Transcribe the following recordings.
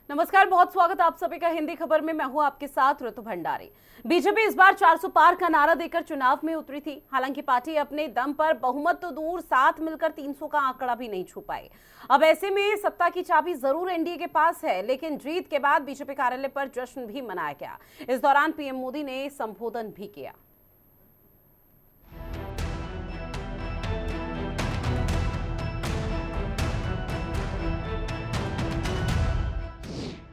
नमस्कार, बहुत स्वागत आप सभी का हिंदी खबर में। मैं हूं आपके साथ ऋतु भंडारी। बीजेपी इस बार 400 पार का नारा देकर चुनाव में उतरी थी। हालांकि पार्टी अपने दम पर बहुमत तो दूर, साथ मिलकर 300 का आंकड़ा भी नहीं छू पाई। अब ऐसे में सत्ता की चाबी जरूर एनडीए के पास है, लेकिन जीत के बाद बीजेपी कार्यालय पर जश्न भी मनाया गया। इस दौरान पीएम मोदी ने संबोधन भी किया।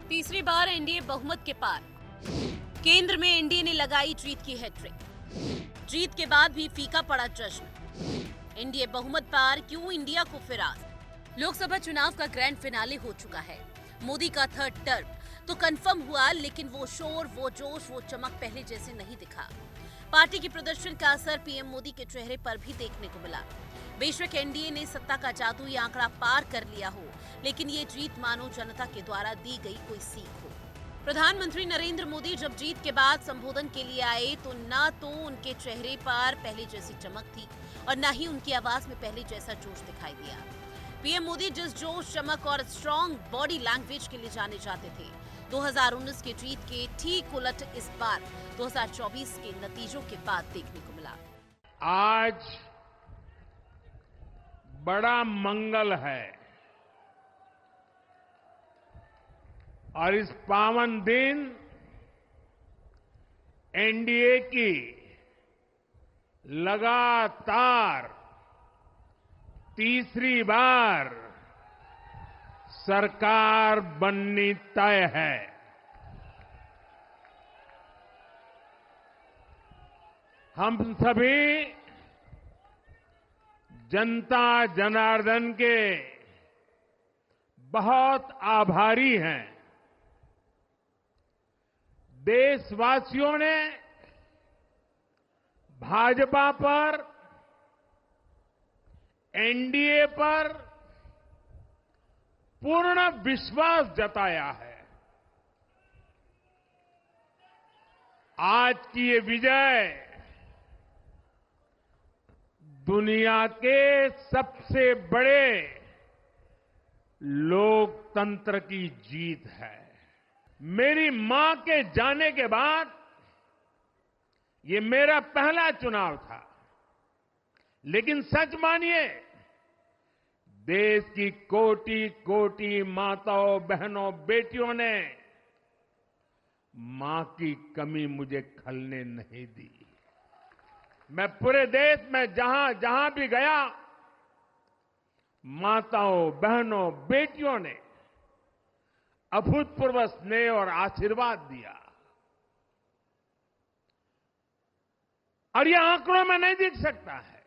तीसरी बार एनडीए बहुमत के पार। केंद्र में एनडीए ने लगाई जीत की हैट्रिक। जीत के बाद भी फीका पड़ा जश्न। एनडीए बहुमत पार, क्यों इंडिया को फिराद। लोकसभा चुनाव का ग्रैंड फिनाले हो चुका है। मोदी का थर्ड टर्म तो कंफर्म हुआ, लेकिन वो शोर, वो जोश, वो चमक पहले जैसे नहीं दिखा। पार्टी के प्रदर्शन का असर पीएम मोदी के चेहरे पर भी देखने को मिला। बेशक एनडीए ने सत्ता का जादुई आंकड़ा पार कर लिया हो, लेकिन ये जीत मानो जनता के द्वारा दी गई कोई सीख हो। प्रधानमंत्री नरेंद्र मोदी जब जीत के बाद संबोधन के लिए आए तो न तो उनके चेहरे पर पहले जैसी चमक थी और न ही उनकी आवाज में पहले जैसा जोश दिखाई दिया। पीएम मोदी जिस जोश, चमक और स्ट्रॉन्ग बॉडी लैंग्वेज के लिए जाने जाते थे, 2019 के जीत के ठीक उलट इस बार 2024 के नतीजों के बाद देखने को मिला। आज बड़ा मंगल है और इस पावन दिन एनडीए की लगातार तीसरी बार सरकार बननी तय है। हम सभी जनता जनार्दन के बहुत आभारी हैं। देशवासियों ने भाजपा पर, एनडीए पर पूर्ण विश्वास जताया है। आज की ये विजय दुनिया के सबसे बड़े लोकतंत्र की जीत है। मेरी मां के जाने के बाद ये मेरा पहला चुनाव था, लेकिन सच मानिए, देश की कोटि कोटि माताओं, बहनों, बेटियों ने मां की कमी मुझे खलने नहीं दी। मैं पूरे देश में जहां जहां भी गया, माताओं, बहनों, बेटियों ने अभूतपूर्व स्नेह और आशीर्वाद दिया। और यह आंकड़ों में नहीं दिख सकता है।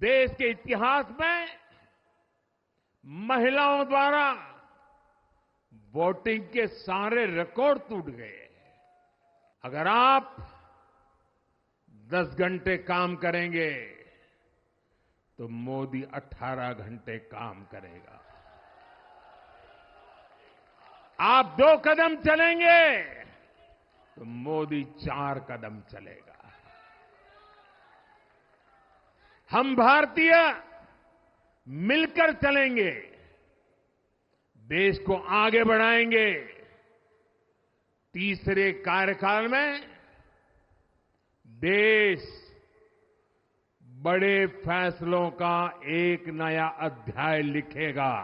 देश के इतिहास में महिलाओं द्वारा वोटिंग के सारे रिकॉर्ड टूट गए। अगर आप 10 घंटे काम करेंगे तो मोदी 18 घंटे काम करेगा। आप 2 कदम चलेंगे तो मोदी 4 कदम चलेगा। हम भारतीय मिलकर चलेंगे, देश को आगे बढ़ाएंगे। तीसरे कार्यकाल में देश बड़े फैसलों का एक नया अध्याय लिखेगा।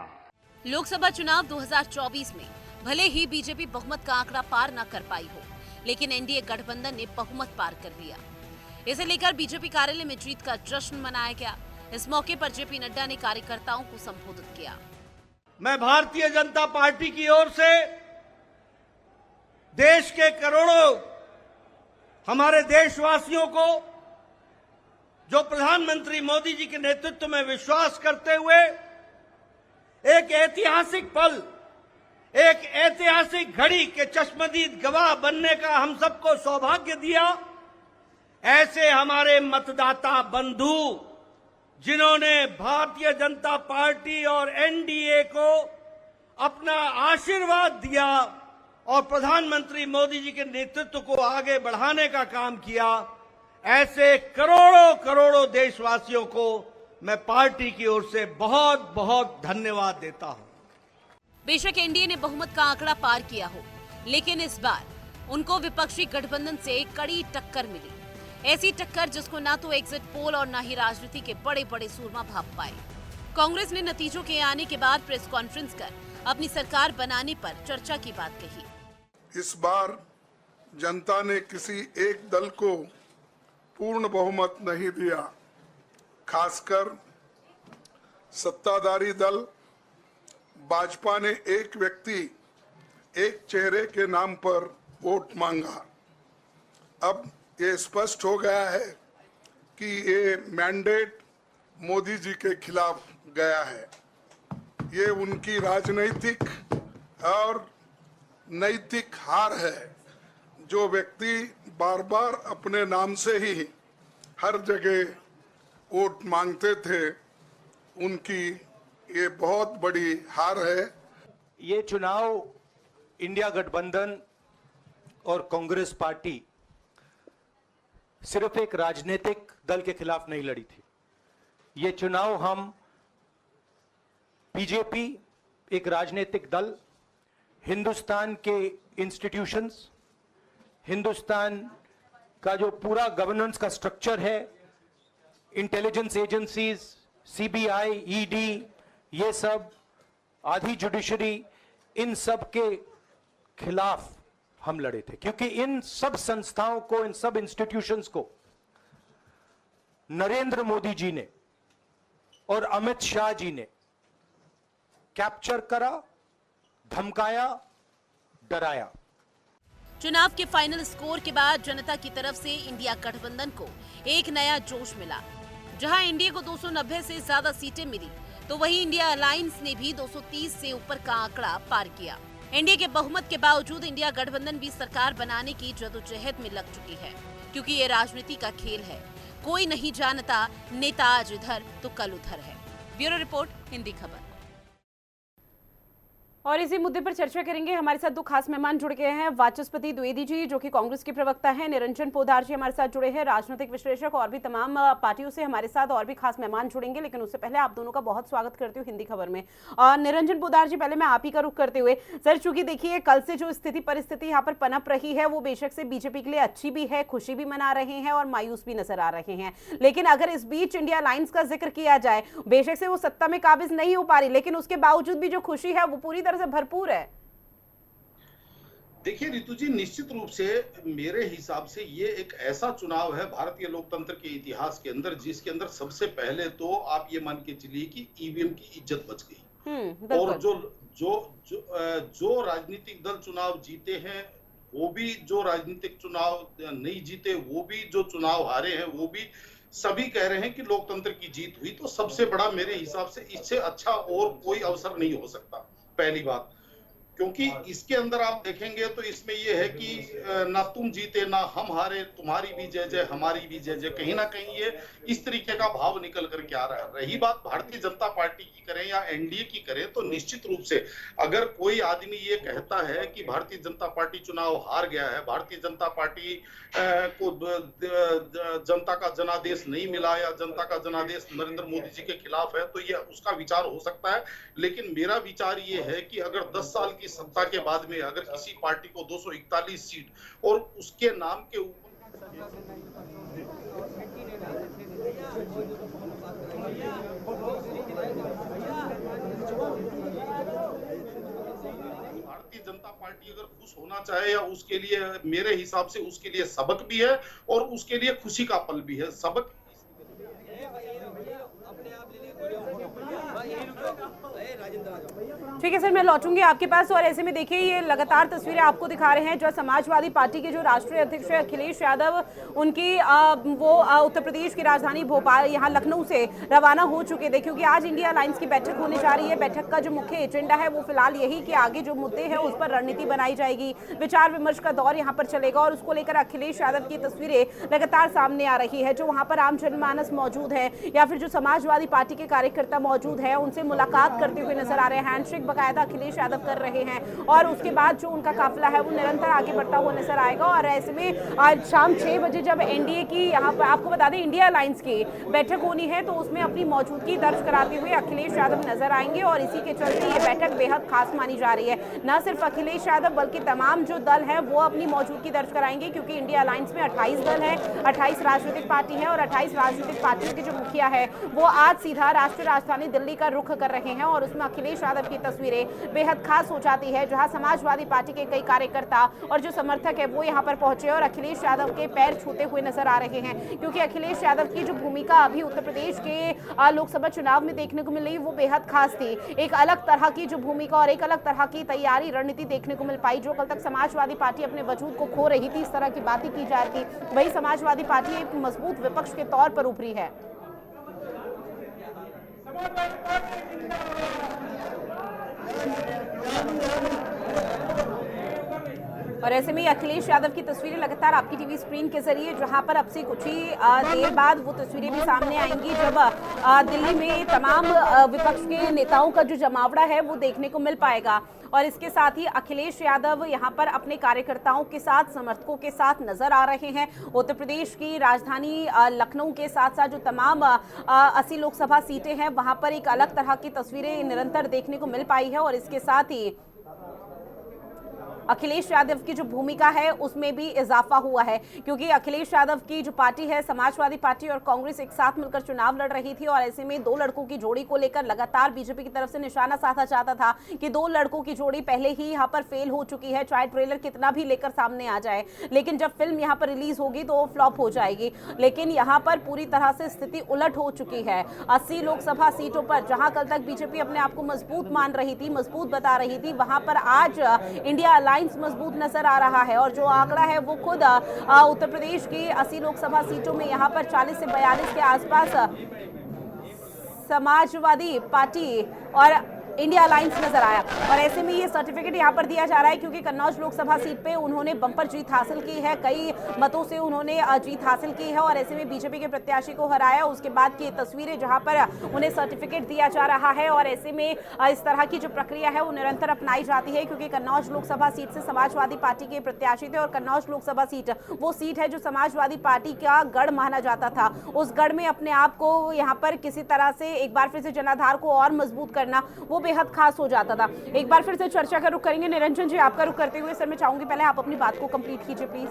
लोकसभा चुनाव 2024 में भले ही बीजेपी बहुमत का आंकड़ा पार न कर पाई हो, लेकिन एनडीए गठबंधन ने बहुमत पार कर लिया। इसे लेकर बीजेपी कार्यालय में जीत का जश्न मनाया गया। इस मौके पर जेपी नड्डा ने कार्यकर्ताओं को संबोधित किया। मैं भारतीय जनता पार्टी की ओर से देश के करोड़ों हमारे देशवासियों को, जो प्रधानमंत्री मोदी जी के नेतृत्व में विश्वास करते हुए एक ऐतिहासिक पल, एक ऐतिहासिक घड़ी के चश्मदीद गवाह बनने का हम सबको सौभाग्य दिया, ऐसे हमारे मतदाता बंधु जिन्होंने भारतीय जनता पार्टी और एनडीए को अपना आशीर्वाद दिया और प्रधानमंत्री मोदी जी के नेतृत्व को आगे बढ़ाने का काम किया, ऐसे करोड़ों करोड़ों देशवासियों को मैं पार्टी की ओर से बहुत बहुत धन्यवाद देता हूं। बेशक एनडीए ने बहुमत का आंकड़ा पार किया हो, लेकिन इस बार उनको विपक्षी गठबंधन से कड़ी टक्कर मिली। ऐसी टक्कर जिसको ना तो एग्जिट पोल और ना ही राजनीति के बड़े बड़े सूरमा भाप पाए। कांग्रेस ने नतीजों के आने के बाद प्रेस कॉन्फ्रेंस कर अपनी सरकार बनाने पर चर्चा की बात कही। इस बार जनता ने किसी एक दल को पूर्ण बहुमत नहीं दिया। खासकर सत्ताधारी दल भाजपा ने एक व्यक्ति एक चेहरे के नाम पर वोट मांगा। अब ये स्पष्ट हो गया है कि ये मैंडेट मोदी जी के खिलाफ गया है। ये उनकी राजनीतिक और नैतिक हार है। जो व्यक्ति बार बार अपने नाम से ही हर जगह वोट मांगते थे, उनकी ये बहुत बड़ी हार है। ये चुनाव इंडिया गठबंधन और कांग्रेस पार्टी सिर्फ एक राजनीतिक दल के खिलाफ नहीं लड़ी थी। ये चुनाव हम बीजेपी, एक राजनीतिक दल, हिंदुस्तान के इंस्टीट्यूशंस, हिंदुस्तान का जो पूरा गवर्नेंस का स्ट्रक्चर है, इंटेलिजेंस एजेंसीज, सीबीआई, ईडी, ये सब, आधी जुडिशरी, इन सब के खिलाफ हम लड़े थे। क्योंकि इन सब संस्थाओं को, इन सब इंस्टीट्यूशंस को नरेंद्र मोदी जी ने और अमित शाह जी ने कैप्चर करा, धमकाया, डराया। चुनाव के फाइनल स्कोर के बाद जनता की तरफ से इंडिया गठबंधन को एक नया जोश मिला। जहां एनडीए को 290 से ज्यादा सीटें मिली, तो वहीं इंडिया अलायंस ने भी 230 से ऊपर का आंकड़ा पार किया। एनडीए के बहुमत के बावजूद इंडिया गठबंधन भी सरकार बनाने की जद्दोजहद में लग चुकी है, क्योंकि ये राजनीति का खेल है। कोई नहीं जानता नेता आज इधर तो कल उधर है। ब्यूरो रिपोर्ट, हिंदी खबर। और इसी मुद्दे पर चर्चा करेंगे। हमारे साथ दो खास मेहमान जुड़ गए हैं। वाचस्पति द्विवेदी जी, जो कि कांग्रेस के प्रवक्ता हैं, निरंजन पोद्दार जी हमारे साथ जुड़े हैं, राजनीतिक विश्लेषक, और भी तमाम पार्टियों से हमारे साथ और भी खास मेहमान जुड़ेंगे। लेकिन उससे पहले आप दोनों का बहुत स्वागत करती हूँ हिंदी खबर में। निरंजन पोद्दार जी, पहले मैं आप ही का रुख करते हुए, सर चूंकि देखिए कल से जो स्थिति परिस्थिति यहाँ पर पनप रही है, वो बेशक से बीजेपी के लिए अच्छी भी है, खुशी भी मना रहे हैं और मायूस भी नजर आ रहे हैं। लेकिन अगर इस बीच इंडिया अलायंस का जिक्र किया जाए, बेशक से वो सत्ता में काबिज नहीं हो पा रही, लेकिन उसके बावजूद भी जो खुशी है वो पूरी तरह से भरपूर है। देखिए रितु जी, निश्चित रूप से मेरे हिसाब से ये एक ऐसा चुनाव है भारतीय लोकतंत्र के इतिहास के अंदर, जिसके अंदर सबसे पहले तो आप ये मान के चलिए कि ईवीएम की इज्जत बच गई। और जो राजनीतिक दल चुनाव जीते हैं, वो भी, जो राजनीतिक चुनाव नहीं जीते वो भी, जो चुनाव हारे हैं वो भी, सभी कह रहे हैं कि लोकतंत्र की जीत हुई। तो सबसे बड़ा मेरे हिसाब से इससे अच्छा और कोई अवसर नहीं हो सकता, पहली बात। क्योंकि इसके अंदर आप देखेंगे तो इसमें यह है कि ना तुम जीते ना हम हारे, तुम्हारी भी जय जय हमारी भी जय जय, कहीं ना कहीं ये इस तरीके का भाव निकल करके आ रहा है। रही बात भारतीय जनता पार्टी की करें या एनडीए की करें, तो निश्चित रूप से अगर कोई आदमी ये कहता है कि भारतीय जनता पार्टी चुनाव हार गया है, भारतीय जनता पार्टी को जनता का जनादेश नहीं मिला या जनता का जनादेश नरेंद्र मोदी जी के खिलाफ है, तो ये उसका विचार हो सकता है। लेकिन मेरा विचार ये है कि अगर 10 साल की सत्ता के बाद में अगर किसी पार्टी को 241 सीट और उसके नाम के ऊपर भारतीय जनता पार्टी अगर खुश होना चाहे, या उसके लिए मेरे हिसाब से उसके लिए सबक भी है और उसके लिए खुशी का पल भी है। सबक ठीक है सर, मैं लौटूंगी आपके पास। और ऐसे में देखिए, ये लगातार तस्वीरें आपको दिखा रहे हैं जो समाजवादी पार्टी के जो राष्ट्रीय अध्यक्ष है अखिलेश यादव, उनकी वो उत्तर प्रदेश की राजधानी भोपाल, यहाँ लखनऊ से रवाना हो चुके थे, क्योंकि आज इंडिया अलायंस की बैठक होने जा रही है। बैठक का जो मुख्य एजेंडा है वो फिलहाल यही कि आगे जो मुद्दे हैं उस पर रणनीति बनाई जाएगी, विचार विमर्श का दौर यहाँ पर चलेगा। और उसको लेकर अखिलेश यादव की तस्वीरें लगातार सामने आ रही है। जो वहाँ पर आम जनमानस मौजूद है या फिर जो समाजवादी पार्टी के कार्यकर्ता मौजूद है, उनसे मुलाकात करते हुए नजर आ रहे हैं। हैंडशेक बकायदा अखिलेश यादव कर रहे हैं और उसके बाद जो उनका काफिला है वो निरंतर आगे बढ़ता हुआ नजर आएगा। और ऐसे में आज शाम 6 बजे जब एनडीए की, यहाँ पर आपको बता दें, इंडिया अलायंस की बैठक होनी है, तो उसमें अपनी मौजूदगी दर्ज कराते हुए अखिलेश यादव नजर आएंगे और इसी के चलते ये बैठक बेहद खास मानी जा रही है। न सिर्फ अखिलेश यादव बल्कि तमाम जो दल हैं वो अपनी मौजूदगी दर्ज कराएंगे, क्योंकि इंडिया अलायंस में 28 दल हैं, 28 राजनीतिक पार्टी हैं और 28 राजनीतिक पार्टियों के जो मुखिया है वो आज सीधा राष्ट्रीय राजधानी दिल्ली का रुख कर रहे हैं और उसमें अखिलेश यादव की तस्वीरें बेहद खास हो जाती है, जहां समाजवादी पार्टी के कई कार्यकर्ता और जो समर्थक है वो यहां पर पहुंचे और अखिलेश यादव के पैर छूते हुए नजर आ रहे हैं, क्योंकि अखिलेश यादव की जो भूमिका अभी उत्तर प्रदेश के लोकसभा चुनाव में देखने को मिल रही वो बेहद खास थी। एक अलग तरह की जो भूमिका और एक अलग तरह की तैयारी रणनीति देखने को मिल पाई। जो कल तक समाजवादी पार्टी अपने वजूद को खो रही थी, इस तरह की बातें की जा रही थी, वही समाजवादी पार्टी एक मजबूत विपक्ष के तौर पर उभरी है। और ऐसे में अखिलेश यादव की तस्वीरें लगातार आपकी टीवी स्क्रीन के जरिए, जहां पर अब से कुछ ही देर बाद वो तस्वीरें भी सामने आएंगी जब दिल्ली में तमाम विपक्ष के नेताओं का जो जमावड़ा है वो देखने को मिल पाएगा। और इसके साथ ही अखिलेश यादव यहां पर अपने कार्यकर्ताओं के साथ, समर्थकों के साथ नजर आ रहे हैं। उत्तर प्रदेश की राजधानी लखनऊ के साथ साथ जो तमाम 80 लोकसभा सीटें हैं वहां पर एक अलग तरह की तस्वीरें निरंतर देखने को मिल पाई है। और इसके साथ ही अखिलेश यादव की जो भूमिका है उसमें भी इजाफा हुआ है, क्योंकि अखिलेश यादव की जो पार्टी है, समाजवादी पार्टी और कांग्रेस एक साथ मिलकर चुनाव लड़ रही थी और ऐसे में 2 लड़कों की जोड़ी को लेकर लगातार बीजेपी की तरफ से निशाना साधा जाता था कि 2 लड़कों की जोड़ी पहले ही यहाँ पर फेल हो चुकी है, चाहे ट्रेलर कितना भी लेकर सामने आ जाए, लेकिन जब फिल्म यहाँ पर रिलीज होगी तो वो फ्लॉप हो जाएगी। लेकिन यहाँ पर पूरी तरह से स्थिति उलट हो चुकी है। 80 लोकसभा सीटों पर जहां कल तक बीजेपी अपने आप को मजबूत मान रही थी, मजबूत बता रही थी, वहां पर आज इंडिया अलायंस मजबूत नजर आ रहा है। और जो आंकड़ा है वो खुद उत्तर प्रदेश की 80 लोकसभा सीटों में यहाँ पर 40 से 42 के आसपास समाजवादी पार्टी और इंडिया अलायंस नजर आया। और ऐसे में ये सर्टिफिकेट यहाँ पर दिया जा रहा है क्योंकि कन्नौज लोकसभा सीट पे उन्होंने बम्पर जीत हासिल की है, कई मतों से उन्होंने जीत हासिल की है और ऐसे में बीजेपी के प्रत्याशी को हराया। उसके बाद की तस्वीरें जहाँ पर उन्हें सर्टिफिकेट दिया जा रहा है और ऐसे में इस तरह की जो प्रक्रिया है वो निरंतर अपनाई जाती है, क्योंकि कन्नौज लोकसभा सीट से समाजवादी पार्टी के प्रत्याशी थे और कन्नौज लोकसभा सीट वो सीट है जो समाजवादी पार्टी का गढ़ माना जाता था। उस गढ़ में अपने आप को यहाँ पर किसी तरह से एक बार फिर से जनाधार को और मजबूत करना वो बेहद खास हो जाता था। एक बार फिर से चर्चा का रुख करेंगे। निरंजन जी, आपका रुख करते हुए सर मैं चाहूंगी पहले आप अपनी बात को कंप्लीट कीजिए प्लीज।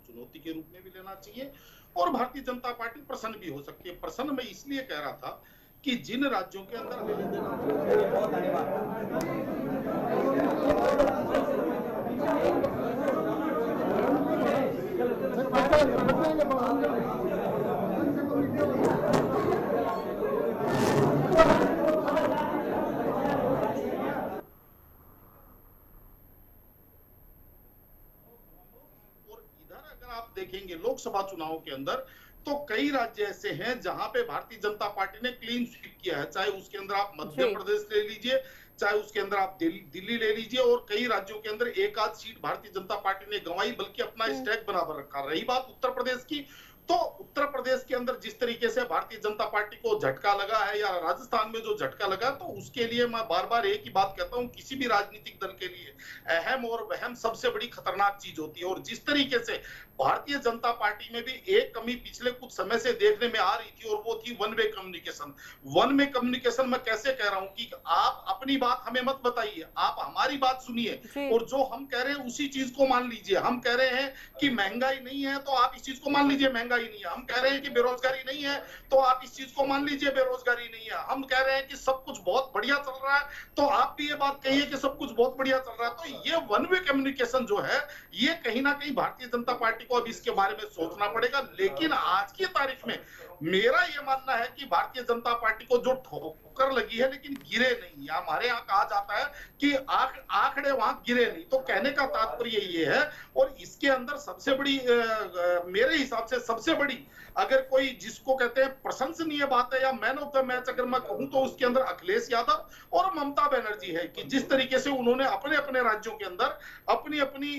चुनौती के रूप में भी लेना चाहिए और भारतीय जनता पार्टी प्रसन्न भी हो सकती है। प्रसन्न मैं इसलिए कह रहा था कि जिन राज्यों के अंदर देखेंगे लोकसभा चुनाव के अंदर तो कई राज्य ऐसे हैं जहां पे भारतीय जनता पार्टी ने क्लीन स्वीप किया है, चाहे उसके अंदर आप मध्य प्रदेश ले लीजिए, चाहे उसके अंदर आप दिल्ली ले लीजिए, और कई राज्यों के अंदर एक आध सीट भारतीय जनता पार्टी ने गंवाई बल्कि अपना स्टैक बराबर रखा। रही बात उत्तर प्रदेश की, तो उत्तर प्रदेश के अंदर जिस तरीके से भारतीय जनता पार्टी को झटका लगा है या राजस्थान में जो झटका लगा, तो उसके लिए मैं बार बार एक ही बात कहता हूं, किसी भी राजनीतिक दल के लिए अहम और वहम सबसे बड़ी खतरनाक चीज होती है। और जिस तरीके से भारतीय जनता पार्टी में भी एक कमी पिछले कुछ समय से देखने में आ रही थी और वो थी one way communication. One way communication मैं कैसे कह रहा हूं कि आप अपनी बात हमें मत बताइए, आप हमारी बात सुनिए और जो हम कह रहे हैं उसी चीज को मान लीजिए। हम कह रहे हैं कि महंगाई नहीं है तो आप इस चीज को मान लीजिए महंगाई नहीं है। हम कह रहे हैं कि बेरोजगारी नहीं है तो आप इस चीज को मान लीजिए बेरोजगारी नहीं है। हम कह रहे हैं कि सब कुछ बहुत बढ़िया चल रहा है तो आप भी ये बात कहिए कि सब कुछ बहुत बढ़िया चल रहा है। तो ये वन वे कम्युनिकेशन जो है ये कहीं ना कहीं भारतीय जनता पार्टी को अब इसके बारे में सोचना पड़ेगा। लेकिन आज की तारीख में मेरा ये मानना है कि भारतीय जनता पार्टी को जो ठोकर लगी है लेकिन गिरे नहीं, या हमारे यहाँ कहा जाता है कि आंकड़े वहां गिरे नहीं, तो कहने का तात्पर्य ये है। और इसके अंदर सबसे बड़ी मेरे हिसाब से सबसे बड़ी अगर कोई जिसको कहते हैं प्रशंसनीय बात है या मैन ऑफ द मैच अगर मैं कहूं तो उसके अंदर अखिलेश यादव और ममता बनर्जी है कि जिस तरीके से उन्होंने अपने अपने राज्यों के अंदर अपनी अपनी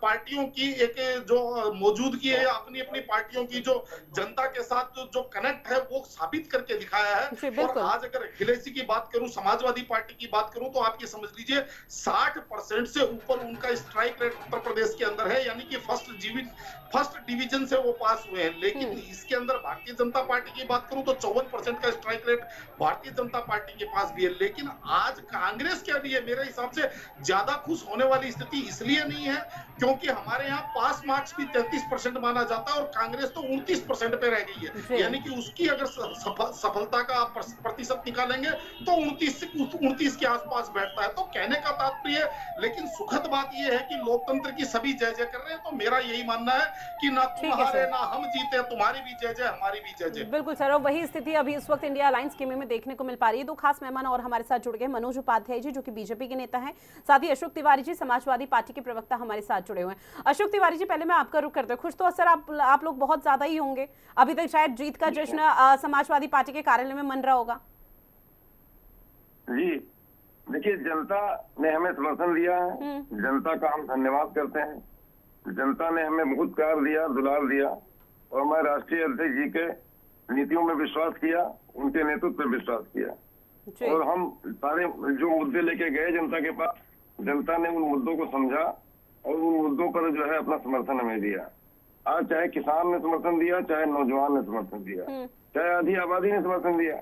पार्टियों की एक जो मौजूदगी है, अपनी अपनी पार्टियों की जो जनता के साथ जो कनेक्ट है वो साबित करके दिखाया है। और आज अगर अखिलेश जी की बात करूं, समाजवादी पार्टी की बात करूं, तो आप ये समझ लीजिए 60% से ऊपर उनका स्ट्राइक रेट उत्तर प्रदेश के अंदर है, यानी कि फर्स्ट डिवीजन से वो पास हुए हैं। लेकिन इसके अंदर भारतीय जनता पार्टी की बात करूं तो 54% का strike rate Bharatiya Janata party के पास भी है। लेकिन आज कांग्रेस के लिए मेरे हिसाब से ज्यादा खुश होने वाली स्थिति इसलिए नहीं है क्योंकि हमारे यहाँ पास मार्क्स भी 33% माना जाता है और कांग्रेस तो 29% पे रह गई है, यानी कि उसकी अगर सफलता का प्रतिशत निकालेंगे तो 29 के आसपास बैठता है। तो कहने का तात्पर्य, लेकिन सुखद बात यह है कि लोकतंत्र की सभी जय जय कर रहे हैं। तो मेरा यही मानना है कि ना तुम हारे ना हम जीते, तुम्हारी भी जय जय हमारी भी जय जय। बिल्कुल सर, और वही स्थिति अभी इस वक्त इंडिया अलायंस के में देखने को मिल पा रही है। दो खास मेहमान और हमारे साथ जुड़ गए, मनोज उपाध्याय जी जो कि बीजेपी के नेता हैं, साथ ही अशोक तिवारी जी समाजवादी पार्टी के प्रवक्ता हमारे साथ जुड़े हुए हैं। अशोक तिवारी जी, पहले मैं आपका रुख करता हूं। खुश तो सर आप लोग बहुत ज्यादा ही होंगे, अभी तक शायद जीत का जश्न समाजवादी पार्टी के कार्यालय में मन रहा होगा। जी देखिए, जनता ने हमें समर्थन दिया है, जनता का हम धन्यवाद करते हैं। जनता ने हमें बहुत प्यार दिया, दुलार दिया और हमारे राष्ट्रीय अध्यक्ष जी के नीतियों में विश्वास किया, उनके नेतृत्व में विश्वास किया और हम सारे जो मुद्दे लेके गए जनता के पास, जनता ने उन मुद्दों को समझा और उन मुद्दों पर जो है अपना समर्थन हमें दिया। आज चाहे किसान ने समर्थन दिया, चाहे नौजवान ने समर्थन दिया, चाहे आधी आबादी ने समर्थन दिया।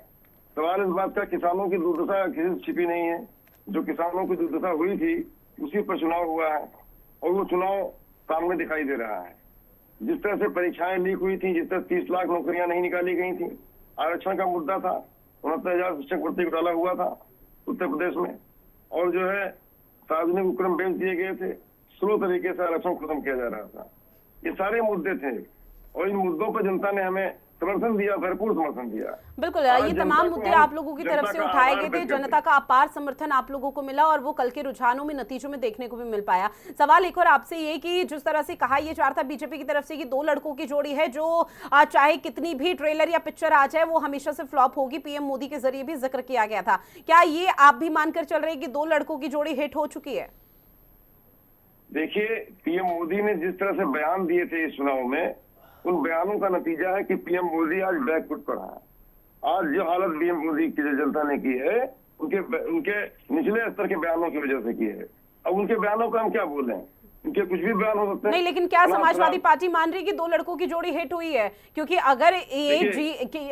सवाल इस बात का किसानों की दुर्दशा किसी से छिपी नहीं है। जो किसानों की दुर्दशा हुई थी उसी पर चुनाव हुआ है और वो चुनाव सामने दिखाई दे रहा है। जिस तरह से परीक्षाएं लीक हुई थी, जिस तरह 30 लाख नौकरियां नहीं निकाली गई थी, आरक्षण का मुद्दा था, 69,000 शिक्षक भर्ती घोटाला हुआ था उत्तर प्रदेश में और जो है सार्वजनिक उपक्रम बेच दिए गए थे, स्लो तरीके से आरक्षण खत्म किया जा रहा था। ये सारे मुद्दे थे और इन मुद्दों पर जनता ने हमें समर्थन दिया, भरपूर समर्थन दिया। बिल्कुल, ये तमाम मुद्दे आप लोगों की तरफ से उठाए गए थे, जनता का अपार समर्थन आप लोगों को मिला और वो कल के रुझानों में, नतीजों में देखने को भी मिल पाया। सवाल एक और आपसे ये कि जिस तरह से कहा ये जा रहा था बीजेपी की तरफ से कि दो लड़कों की जोड़ी है जो चाहे कितनी भी ट्रेलर या पिक्चर आ जाए वो हमेशा से फ्लॉप होगी, पीएम मोदी के जरिए भी जिक्र किया गया था। क्या ये आप भी मानकर चल रहे हैं कि दो लड़कों की जोड़ी हिट हो चुकी है? देखिए, पीएम मोदी ने जिस तरह से बयान दिए थे इस चुनाव में, उन बयानों का नतीजा है कि पीएम मोदी आज बैकफुट पर है। आज जो हालत पीएम मोदी की जनता ने की है उनके निचले स्तर के बयानों की वजह से की है। अब उनके बयानों का हम क्या बोलें, उनके कुछ भी बयान हो सकते हैं। नहीं, लेकिन क्या समाजवादी पार्टी मान रही है कि दो लड़कों की जोड़ी हिट हुई है? क्योंकि अगर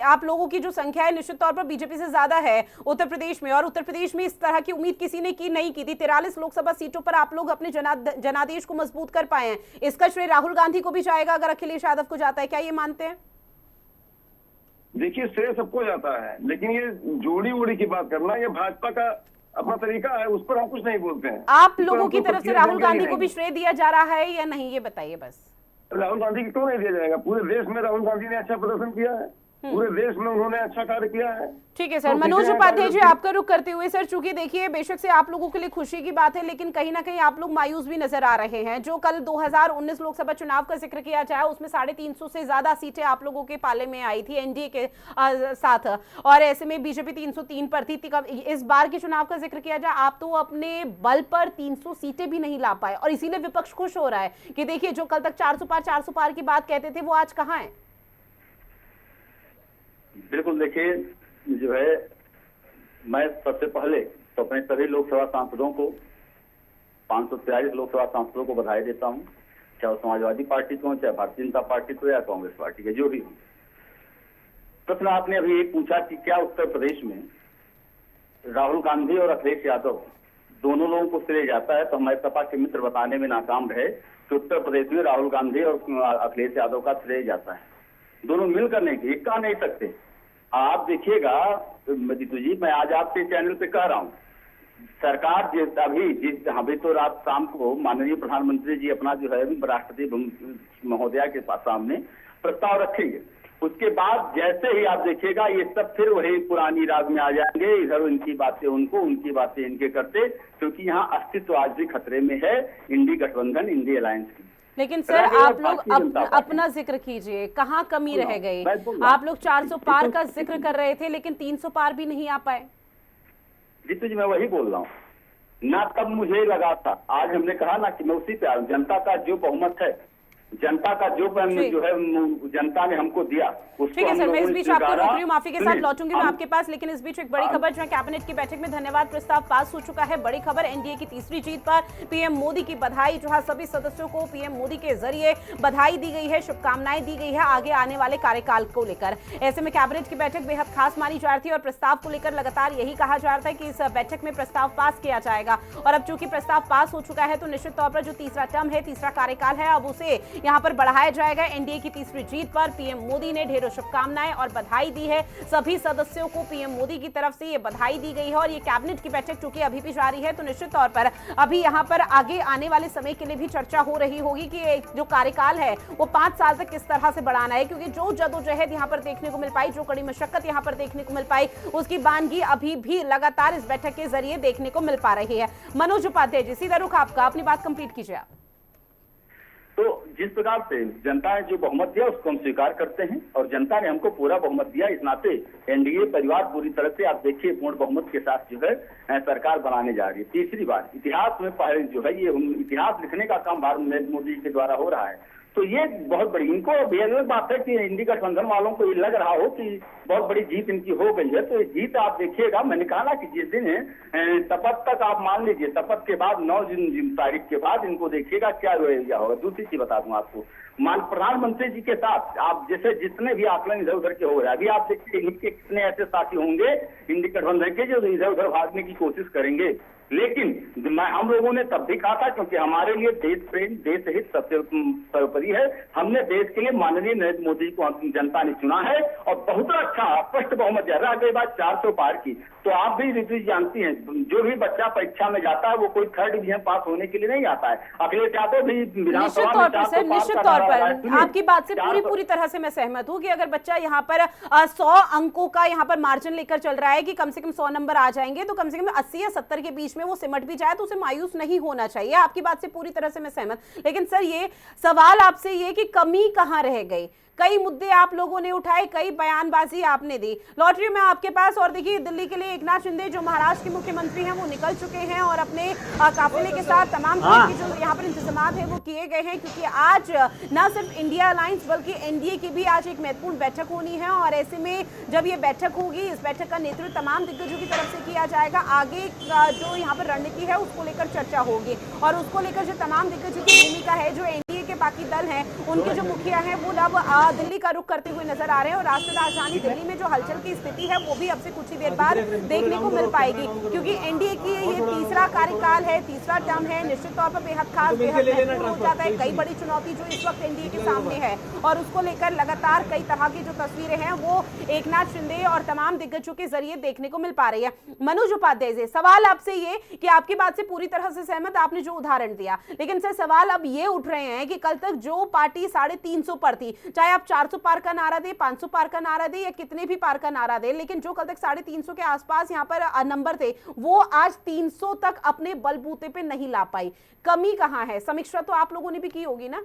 आप लोगों की जो संख्या है निश्चित तौर पर बीजेपी से ज्यादा है उत्तर प्रदेश में, और उत्तर प्रदेश में इस तरह की उम्मीद किसी ने नहीं की थी। 43 लोकसभा सीटों पर आप लोग अपने जनादेश को मजबूत कर पाए हैं, इसका श्रेय राहुल गांधी को भी जाएगा अगर अखिलेश यादव को जाता है, क्या ये मानते हैं? देखिए, श्रेय सबको जाता है, लेकिन ये जोड़ी वोड़ी की बात करना ये भाजपा का अपना तरीका है, उस पर हम कुछ नहीं बोलते हैं। आप लोगों की तरफ से राहुल गांधी को भी श्रेय दिया जा रहा है या नहीं, ये बताइए बस। राहुल गांधी को क्यों नहीं दिया जाएगा? पूरे देश में राहुल गांधी ने अच्छा प्रदर्शन किया है, पूरे देश में उन्होंने अच्छा कार्य किया है। ठीक है सर, मनोज उपाध्याय जी आपका रुख करते हुए सर, चूंकि देखिए बेशक से आप लोगों के लिए खुशी की बात है, लेकिन कहीं ना कहीं आप लोग मायूस भी नजर आ रहे हैं। जो कल 2019 लोकसभा चुनाव का जिक्र किया जाए उसमें 350 से ज्यादा सीटें आप लोगों के पाले में आई थी एनडीए के साथ, और ऐसे में बीजेपी 303 पर थी। इस बार के चुनाव का जिक्र किया जाए, आप तो अपने बल पर 300 सीटें भी नहीं ला पाए और इसीलिए विपक्ष खुश हो रहा है कि देखिए जो कल तक 400 पार की बात कहते थे वो आज कहाँ है। बिल्कुल, देखिए जो है, मैं सबसे पहले तो अपने सभी लोकसभा सांसदों को, 543 लोकसभा सांसदों को बधाई देता हूं, चाहे समाजवादी पार्टी को, चाहे भारतीय जनता पार्टी को या कांग्रेस पार्टी के, जो भी हो। प्रश्न आपने अभी ये पूछा कि क्या उत्तर प्रदेश में राहुल गांधी और अखिलेश यादव दोनों लोगों को श्रेय जाता है, तो हमारे सपा के मित्र बताने में नाकाम रहे कि उत्तर प्रदेश में राहुल गांधी और अखिलेश यादव का श्रेय जाता है। दोनों मिलकर नहीं, एक कहा नहीं सकते। आप देखिएगा जीतू जी, मैं आज आपके चैनल पे कह रहा हूँ, सरकार अभी तो रात शाम को माननीय प्रधानमंत्री जी अपना जो है राष्ट्रपति महोदया के सामने प्रस्ताव रखेंगे। उसके बाद जैसे ही आप देखिएगा ये सब फिर वही पुरानी राग में आ जाएंगे, इधर इनकी बातें उनको, उनकी बातें इनके करते, क्योंकि यहाँ अस्तित्व आज भी खतरे में है इंडी गठबंधन, इंडी अलायंस की। लेकिन सर आप लोग अपना जिक्र कीजिए, कहाँ कमी रह गई? आप लोग 400 पार का जिक्र कर रहे थे लेकिन 300 पार भी नहीं आ पाए। जीतू जी मैं वही बोल रहा हूँ ना, तब मुझे लगा था, आज हमने कहा ना कि मैं उसी पे जनता का जो बहुमत है, जनता का जो है जनता ने हमको दिया। ठीक है सर, मैं इस बीच आपको रोक रही हूँ, माफी के साथ लौटूंगी मैं आपके पास, लेकिन इस बीच एक बड़ी खबर जो है कैबिनेट की बैठक में धन्यवाद प्रस्ताव पास हो चुका है। बड़ी खबर, एनडीए की तीसरी जीत पर पीएम मोदी की बधाई, जहां सभी सदस्यों को पीएम मोदी के जरिए बधाई दी गई है, शुभकामनाएं दी गई है आगे आने वाले कार्यकाल को लेकर। ऐसे में कैबिनेट की बैठक बेहद खास मानी जा रही थी और प्रस्ताव को लेकर लगातार यही कहा जा रहा था कि इस बैठक में प्रस्ताव पास किया जाएगा। और अब चूंकि प्रस्ताव पास हो चुका है तो निश्चित तौर पर जो तीसरा टर्म है, तीसरा कार्यकाल है, अब उसे यहाँ पर बढ़ाया जाएगा। एनडीए की तीसरी जीत पर पीएम मोदी ने ढेरों शुभकामनाएं और बधाई दी है। सभी सदस्यों को पीएम मोदी की तरफ से ये बधाई दी गई है। और ये कैबिनेट की बैठक चूंकि अभी भी जारी है तो निश्चित तौर पर अभी यहाँ पर आगे आने वाले समय के लिए भी चर्चा हो रही होगी कि जो कार्यकाल है वो 5 साल तक किस तरह से बढ़ाना है, क्योंकि जो जदोजहद यहाँ पर देखने को मिल पाई, जो कड़ी मशक्कत यहाँ पर देखने को मिल पाई, उसकी बानगी अभी भी लगातार इस बैठक के जरिए देखने को मिल पा रही है। मनोज उपाध्याय जी, सीधा रुख आपका, अपनी बात कंप्लीट कीजिए आप। तो जिस प्रकार से जनता ने जो बहुमत दिया उसको हम स्वीकार करते हैं और जनता ने हमको पूरा बहुमत दिया, इस नाते एनडीए परिवार पूरी तरह से आप देखिए पूर्ण बहुमत के साथ जो है सरकार बनाने जा रही है। तीसरी बार इतिहास में पहले जो है ये इतिहास लिखने का काम नरेंद्र मोदी के द्वारा हो रहा है। तो ये बहुत बड़ी, इनको बेहद बात है कि इंडी गठबंधन वालों को ये लग रहा हो कि बहुत बड़ी जीत इनकी हो गई है। तो ये जीत आप देखिएगा, मैंने कहा ना कि जिस दिन शपथ तक आप मान लीजिए, शपथ के बाद 9 तारीख के बाद इनको देखिएगा क्या रवैया होगा। दूसरी चीज बता दूं आपको, प्रधानमंत्री जी के साथ आप जैसे जितने भी आकलन इधर उधर के हो रहे हैं, अभी आप देखिए इनके कितने ऐसे साथी होंगे इंडी गठबंधन के जो इधर उधर भागने की कोशिश करेंगे। लेकिन हम लोगों ने तब भी कहा था, क्योंकि हमारे लिए देश प्रेम, देश हित सबसे सर्वोपरि है। हमने देश के लिए माननीय नरेंद्र मोदी को जनता ने चुना है और बहुत अच्छा स्पष्ट बहुमत दिया। रह गई बात 400 पार की, तो आप भी ऋतु जानती हैं, जो भी बच्चा परीक्षा में जाता है वो कोई 3rd डिवीजन पास होने के लिए नहीं आता है। अखिलेश यादव भी निश्चित तौर पर आपकी बात से पूरी तरह से मैं सहमत हूँ कि अगर बच्चा यहाँ पर 100 अंकों का यहाँ पर मार्जिन लेकर चल रहा है कि कम से कम 100 नंबर आ जाएंगे, तो कम से कम 80 या 70 के बीच में वो सिमट भी जाए तो उसे मायूस नहीं होना चाहिए। आपकी बात से पूरी तरह से मैं सहमत। लेकिन सर ये सवाल आपसे ये कि कमी कहां रह गई? कई मुद्दे आप लोगों ने उठाए, कई बयानबाजी आपने दी। लॉटरी में आपके पास, और देखिए दिल्ली के लिए एकनाथ शिंदे जो महाराष्ट्र के मुख्यमंत्री हैं वो निकल चुके हैं और अपने काफिले के साथ तमाम तरह की जो यहाँ पर इंतजाम है वो किए गए हैं, क्योंकि आज न सिर्फ इंडिया अलायंस बल्कि एनडीए की भी आज एक महत्वपूर्ण बैठक होनी है। और ऐसे में जब ये बैठक होगी, इस बैठक का नेतृत्व तमाम दिग्गजों की तरफ से किया जाएगा। आगे जो यहाँ पर रणनीति है उसको लेकर चर्चा होगी और उसको लेकर जो तमाम दिग्गजों की भूमिका है, जो एनडीए के बाकी दल हैं उनके जो मुखिया हैं वो अब दिल्ली का रुख करते हुए नजर आ रहे हैं। और राष्ट्रीय राजधानी दिल्ली में जो हलचल की स्थिति है वो भी अब से कुछ ही देर बाद देखने को मिल पाएगी, क्योंकि एनडीए की ये तीसरा कार्यकाल है, तीसरा टर्म है, निश्चित तौर पर बेहद खास, बेहद महत्वपूर्ण हो जाता है। कई बड़ी चुनौती जो इस वक्त एनडीए के सामने है और उसको लेकर लगातार कई तरह की जो तस्वीरें हैं वो एकनाथ शिंदे और तमाम दिग्गजों के जरिए देखने को मिल पा रही है। मनोज उपाध्याय जी, सवाल आपसे ये कि आपकी बात से पूरी तरह से सहमत, आपने जो उदाहरण दिया, लेकिन सर सवाल अब ये उठ रहे हैं कि कल तक जो पार्टी 350 पर थी, चाहे आप 400 पार का नारा दे, 500 पार का नारा दे या कितने भी पार का नारा दे, लेकिन जो कल तक 350 के आसपास यहाँ पर नंबर थे वो आज 300 तक अपने बलबूते पे नहीं ला पाई। कमी कहाँ है? समीक्षा तो आप लोगों ने भी की होगी ना?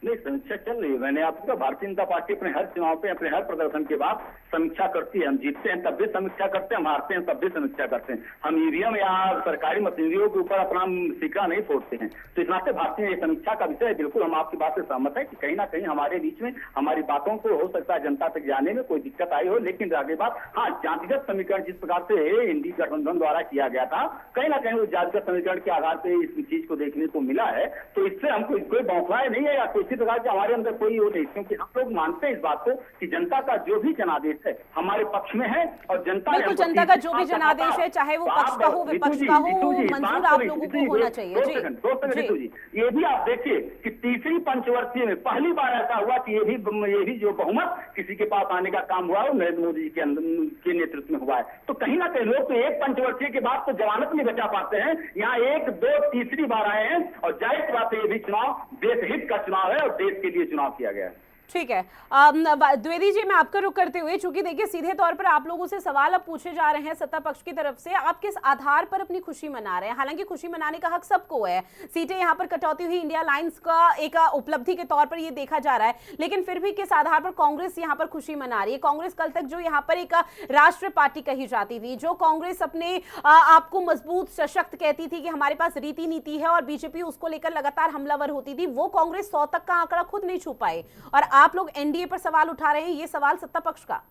नहीं, समीक्षा चल रही है। मैंने आपको कहा भारतीय जनता पार्टी अपने हर चुनाव पे, अपने हर प्रदर्शन के बाद समीक्षा करती है। हम जीतते हैं तब भी समीक्षा करते हैं, हम हारते हैं तब भी समीक्षा करते हैं। हम ईवीएम या सरकारी मशीनरियों के ऊपर अपना सिक्का नहीं फोड़ते हैं। तो इस नाते भारतीय समीक्षा का विषय है। बिल्कुल हम आपकी बात से सहमत है कि कहीं ना कहीं हमारे बीच में हमारी बातों को हो सकता है जनता तक जाने में कोई दिक्कत आई हो, लेकिन आगे बात, हाँ, जातिगत समीकरण जिस प्रकार से इंडी गठबंधन द्वारा किया गया था, कहीं ना कहीं उस जातिगत समीकरण के आधार पर इस चीज को देखने को मिला है। तो इससे हमको कोई बौखलाए नहीं है या किसी प्रकार के हमारे अंदर कोई वो नहीं, क्योंकि हम लोग मानते हैं इस बात को कि जनता का जो भी जनादेश है हमारे पक्ष में है और जनता जनता का जो भी जनादेश है, चाहे वो पक्ष का हो विपक्ष का हो, मंजूर आप लोगों को होना चाहिए। 2 सेकंड ऋतु जी, ये भी आप देखिए कि तीसरी पंचवर्षीय में पहली बार ऐसा हुआ कि ये भी जो बहुमत किसी के पास आने का काम हुआ है वो नरेंद्र मोदी जी के नेतृत्व में हुआ है। तो कहीं ना कहीं लोग तो एक पंचवर्षीय के बाद तो जमानत नहीं बचा पाते हैं, यहाँ 1, 2 तीसरी बार आए हैं और जाहिर बात है ये भी चुनाव देश हित का चुनाव है और देश के लिए चुनाव किया गया है। ठीक है। द्विवेदी जी, मैं आपका रुख करते हुए, चूंकि देखिए सीधे तौर पर आप लोगों से सवाल अब पूछे जा रहे हैं सत्ता पक्ष की तरफ से, आप किस आधार पर अपनी खुशी मना रहे हैं? हालांकि खुशी मनाने का हक सबको है, सीटें यहाँ पर कटौती हुई इंडिया अलायंस का एक उपलब्धि के तौर पर ये देखा जा रहा है, लेकिन फिर भी किस आधार पर कांग्रेस यहाँ पर खुशी मना रही है? कांग्रेस कल तक जो यहाँ पर एक राष्ट्रीय पार्टी कही जाती थी, जो कांग्रेस अपने आपको मजबूत सशक्त कहती थी कि हमारे पास रीति नीति है और बीजेपी उसको लेकर लगातार हमलावर होती थी, वो कांग्रेस 100 तक का आंकड़ा खुद नहीं छू पाए और आप लोग एनडीए पर सवाल उठा रहे हैं। ये सवाल सत्ता पक्ष का।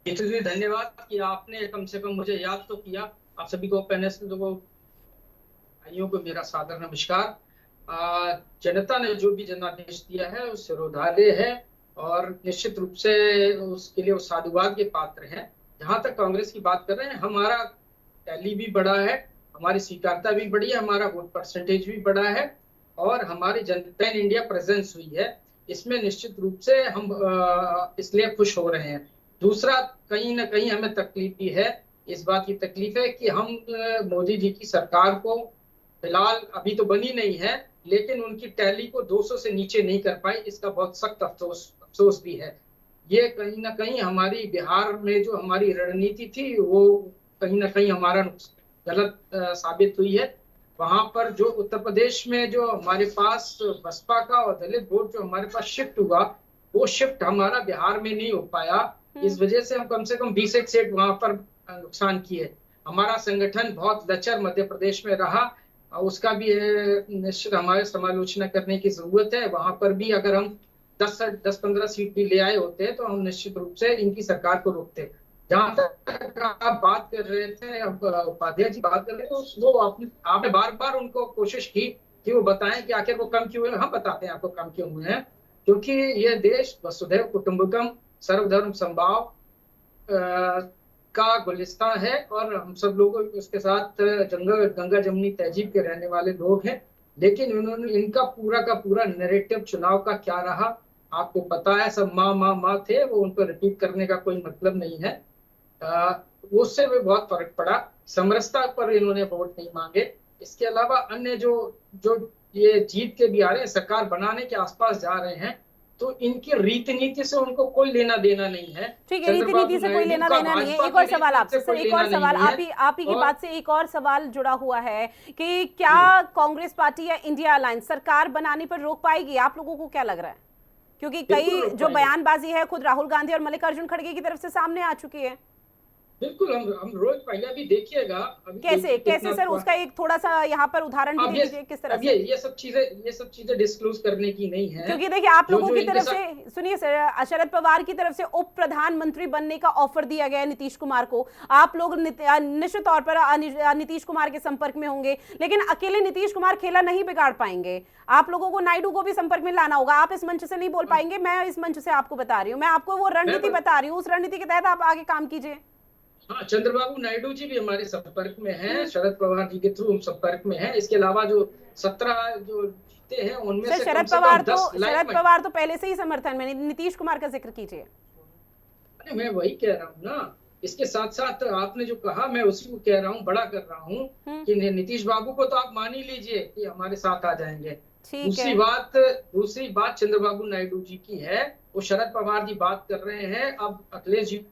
धन्यवाद कि आपने कम से कम मुझे याद तो किया। आप सभी को भाइयों को मेरा सादर नमस्कार। जनता ने जो भी जनादेश दिया है उससे रोधार्य है और निश्चित रूप से उसके लिए वो साधुवाद के पात्र हैं। जहां तक कांग्रेस की बात कर रहे हैं, हमारा टैली भी बढ़ा है, हमारी स्वीकारता भी बढ़ी है, हमारा वोट परसेंटेज भी बढ़ा है और हमारी जनता इन इंडिया प्रेजेंस हुई है। इसमें निश्चित रूप से हम इसलिए खुश हो रहे हैं। दूसरा, कहीं ना कहीं हमें तकलीफ भी है। इस बात की तकलीफ है कि हम मोदी जी की सरकार को फिलहाल अभी तो बनी नहीं है, लेकिन उनकी टैली को 200 से नीचे नहीं कर पाई। इसका बहुत सख्त अफसोस भी है। ये कहीं ना कहीं हमारी बिहार में जो हमारी रणनीति थी वो कहीं ना कहीं हमारा गलत साबित हुई है। वहां पर जो उत्तर प्रदेश में जो हमारे पास बसपा का और दलित वोट जो हमारे पास शिफ्ट हुआ, वो शिफ्ट हमारा बिहार में नहीं हो पाया। इस वजह से हम कम से कम 20 सीट वहां पर नुकसान किए। हमारा संगठन बहुत लचर मध्य प्रदेश में रहा, उसका भी निश्चित हमारे समालोचना करने की जरूरत है। वहां पर भी अगर हम 10-15 सीट भी ले आए होते तो हम निश्चित रूप से इनकी सरकार को रोकते। जहां तक आप बात कर रहे थे, उपाध्याय जी बात कर रहे थे, तो वो आपने बार बार उनको कोशिश की कि वो बताएं कि आखिर वो कम क्यों हुए। हम बताते हैं आपको कम क्यों हुए हैं, क्योंकि ये देश वसुधैव कुटुंबकम सर्वधर्म समभाव का गुलिस्तान है और हम सब लोग उसके साथ गंगा जमुनी तहजीब के रहने वाले लोग हैं। लेकिन उन्होंने इनका पूरा का पूरा नैरेटिव चुनाव का क्या रहा आपको पता है। सब माँ थे, वो उनको रिपीट करने का कोई मतलब नहीं है। उससे भी बहुत फर्क पड़ा। समरसता पर इन्होंने वोट नहीं मांगे। इसके अलावा अन्य जो ये जीत के भी आ रहे हैं, सरकार बनाने के आसपास जा रहे हैं, तो इनकी रीति नीति से उनको कोई लेना देना नहीं है। ठीक है, रीति नीति से कोई लेना देना नहीं है। एक और सवाल आपसे सर, एक और सवाल आप ही की बात से एक और सवाल जुड़ा हुआ है कि क्या कांग्रेस पार्टी या इंडिया अलायंस सरकार बनाने पर रोक पाएगी? आप लोगों को क्या लग रहा है? क्योंकि कई जो बयानबाजी है खुद राहुल गांधी और मल्लिकार्जुन खड़गे की तरफ से सामने आ चुकी है। बिल्कुल, हम रोज पहले भी देखिएगा। कैसे सर, उसका एक थोड़ा सा यहाँ पर उदाहरण भी दीजिए किस तरह से? ये सब चीजें डिस्क्लोज करने की नहीं है, क्योंकि देखिए आप लोगों की तरफ से, सुनिए सर, शरद पवार की तरफ से उप प्रधानमंत्री बनने का ऑफर दिया गया है नीतीश कुमार को। आप लोग निश्चित तौर पर नीतीश कुमार के संपर्क में होंगे, लेकिन अकेले नीतीश कुमार खेला नहीं बिगाड़ पाएंगे। आप लोगों को नायडू को भी संपर्क में लाना होगा। आप इस मंच से नहीं बोल पाएंगे, मैं इस मंच से आपको बता रही हूँ, मैं आपको वो रणनीति बता रही हूँ, उस रणनीति के तहत आप आगे काम कीजिए। हाँ, चंद्रबाबू नायडू जी भी हमारे संपर्क में हैं, शरद पवार जी के थ्रू हम संपर्क में हैं। इसके अलावा जो 17 जो जीते हैं उनमें से शरद पवार तो पहले से ही समर्थन में। नीतीश कुमार का जिक्र कीजिए। अरे मैं वही कह रहा हूँ ना, इसके साथ साथ आपने जो कहा मैं उसी को कह रहा हूँ, बड़ा कर रहा हूँ कि नीतीश बाबू को तो आप मान ही लीजिए कि हमारे साथ आ जाएंगे। दूसरी बात चंद्रबाबू नायडू जी की है, वो शरद पवार जी बात कर रहे हैं। अब अखिलेश जी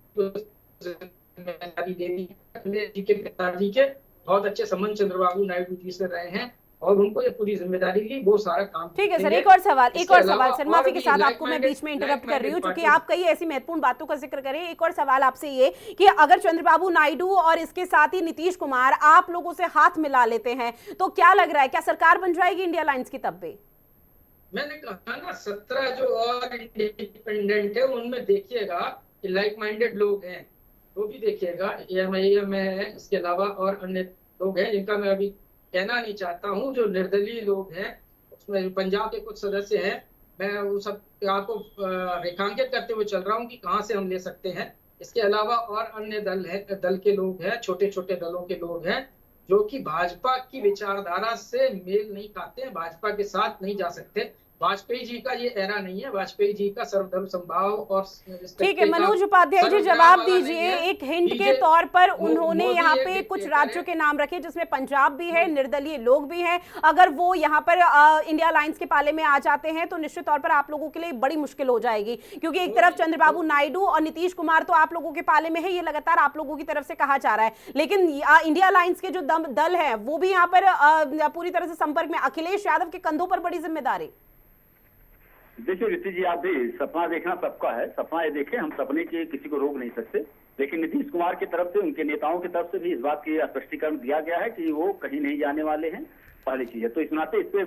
जिम्मेदारी दे दी। अखिलेश जी के पिताजी के बहुत अच्छे संबंध चंद्रबाबू नायडू जी से रहे हैं और उनको ये पूरी जिम्मेदारी ली, वो सारा काम। ठीक है सर, एक और सवाल सर, माफी के साथ आपको मैं बीच में इंटरप्ट कर रही हूँ, क्योंकि आप कई ऐसी महत्वपूर्ण बातों का जिक्र करें। एक और सवाल आपसे ये कि अगर चंद्रबाबू नायडू और इसके साथ ही नीतीश कुमार आप लोगों से हाथ मिला लेते हैं तो क्या लग रहा है, क्या सरकार बन जाएगी इंडिया अलायंस की? तब भी मैंने कहा ना, 17 जो और इंडिपेंडेंट है उनमें देखिएगा कि लाइक माइंडेड लोग हैं, वो भी देखिएगा। AMIM है, इसके अलावा और अन्य लोग हैं जिनका मैं अभी कहना नहीं चाहता हूँ, जो निर्दलीय लोग हैं। उसमें पंजाब के कुछ सदस्य हैं, मैं उन सब आपको रेखांकित करते हुए चल रहा हूँ कि कहाँ से हम ले सकते हैं। इसके अलावा और अन्य दल के लोग हैं, छोटे छोटे दलों के लोग हैं जो कि भाजपा की विचारधारा से मेल नहीं खाते हैं, भाजपा के साथ नहीं जा सकते। वाजपेयी जी का ये एरा नहीं है। वाजपेयी जी का सर्वधर्म समभाव और ठीक है, मनोज उपाध्याय जी जवाब दीजिए। एक हिंट के तौर पर उन्होंने यहाँ पे कुछ राज्यों के नाम रखे जिसमें पंजाब भी है, निर्दलीय लोग भी हैं। अगर वो यहाँ पर इंडिया अलायंस के पाले में आ जाते हैं तो निश्चित तौर पर आप लोगों के लिए बड़ी मुश्किल हो जाएगी, क्योंकि एक तरफ चंद्रबाबू नायडू और नीतीश कुमार तो आप लोगों के पाले में है, ये लगातार आप लोगों की तरफ से कहा जा रहा है, लेकिन इंडिया अलायंस के जो दल है वो भी यहाँ पर पूरी तरह से संपर्क में। अखिलेश यादव के कंधों पर बड़ी जिम्मेदारी। देखिए ऋषि जी, आप भी सपना देखना सबका है, सपना ये देखें, हम सपने के किसी को रोक नहीं सकते, लेकिन नीतीश कुमार की तरफ से, उनके नेताओं की तरफ से भी इस बात की स्पष्टीकरण दिया गया है कि वो कहीं नहीं जाने वाले हैं। पहली चीज है, तो इस नाते इस पे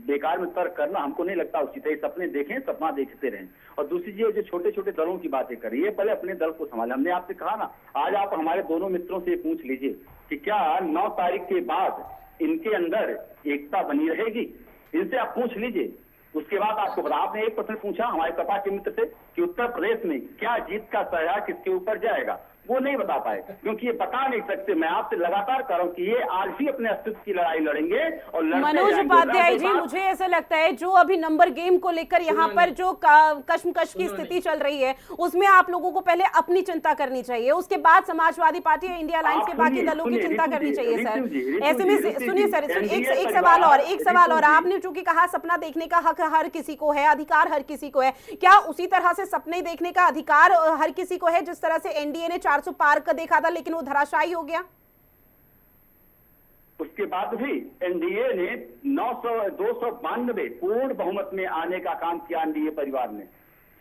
बेकार में तर्क करना हमको नहीं लगता उचित है। सपने देखें, सपना देखते रहें। और दूसरी चीज, जो छोटे छोटे दलों की बातें करी है, पहले अपने दल को संभालें। हमने आपसे कहा ना, आज आप हमारे दोनों मित्रों से पूछ लीजिए कि क्या 9 तारीख के बाद इनके अंदर एकता बनी रहेगी, इनसे आप पूछ लीजिए। उसके बाद आपको बता, आपने एक प्रश्न पूछा हमारे सपा के मित्र से कि उत्तर प्रदेश में क्या जीत का श्रेय किसके ऊपर जाएगा, वो नहीं बता पाए, क्योंकि ये बता नहीं सकते। मैं आपसे लगातार कह रहा हूं कि ये आज भी अपने अस्तित्व की लड़ाई लड़ेंगे और मनोज उपाध्याय जी, मुझे ऐसा लगता है जो अभी नंबर गेम को लेकर यहाँ पर जो कश्मकश की स्थिति चल रही है, उसमें आप लोगों को पहले अपनी चिंता करनी चाहिए, उसके बाद समाजवादी पार्टी या इंडिया अलायंस के बाकी दलों की चिंता करनी चाहिए। सर ऐसे में सुनिए सर, एक सवाल और आपने चूंकि कहा सपना देखने का हक हर किसी को है, अधिकार हर किसी को है, क्या उसी तरह से सपने देखने का अधिकार हर किसी को है जिस तरह से एनडीए ने 400 पार का देखा था लेकिन वो धराशायी हो गया? उसके बाद भी एनडीए ने 292 पूर्ण बहुमत में आने का काम किया। एनडीए परिवार ने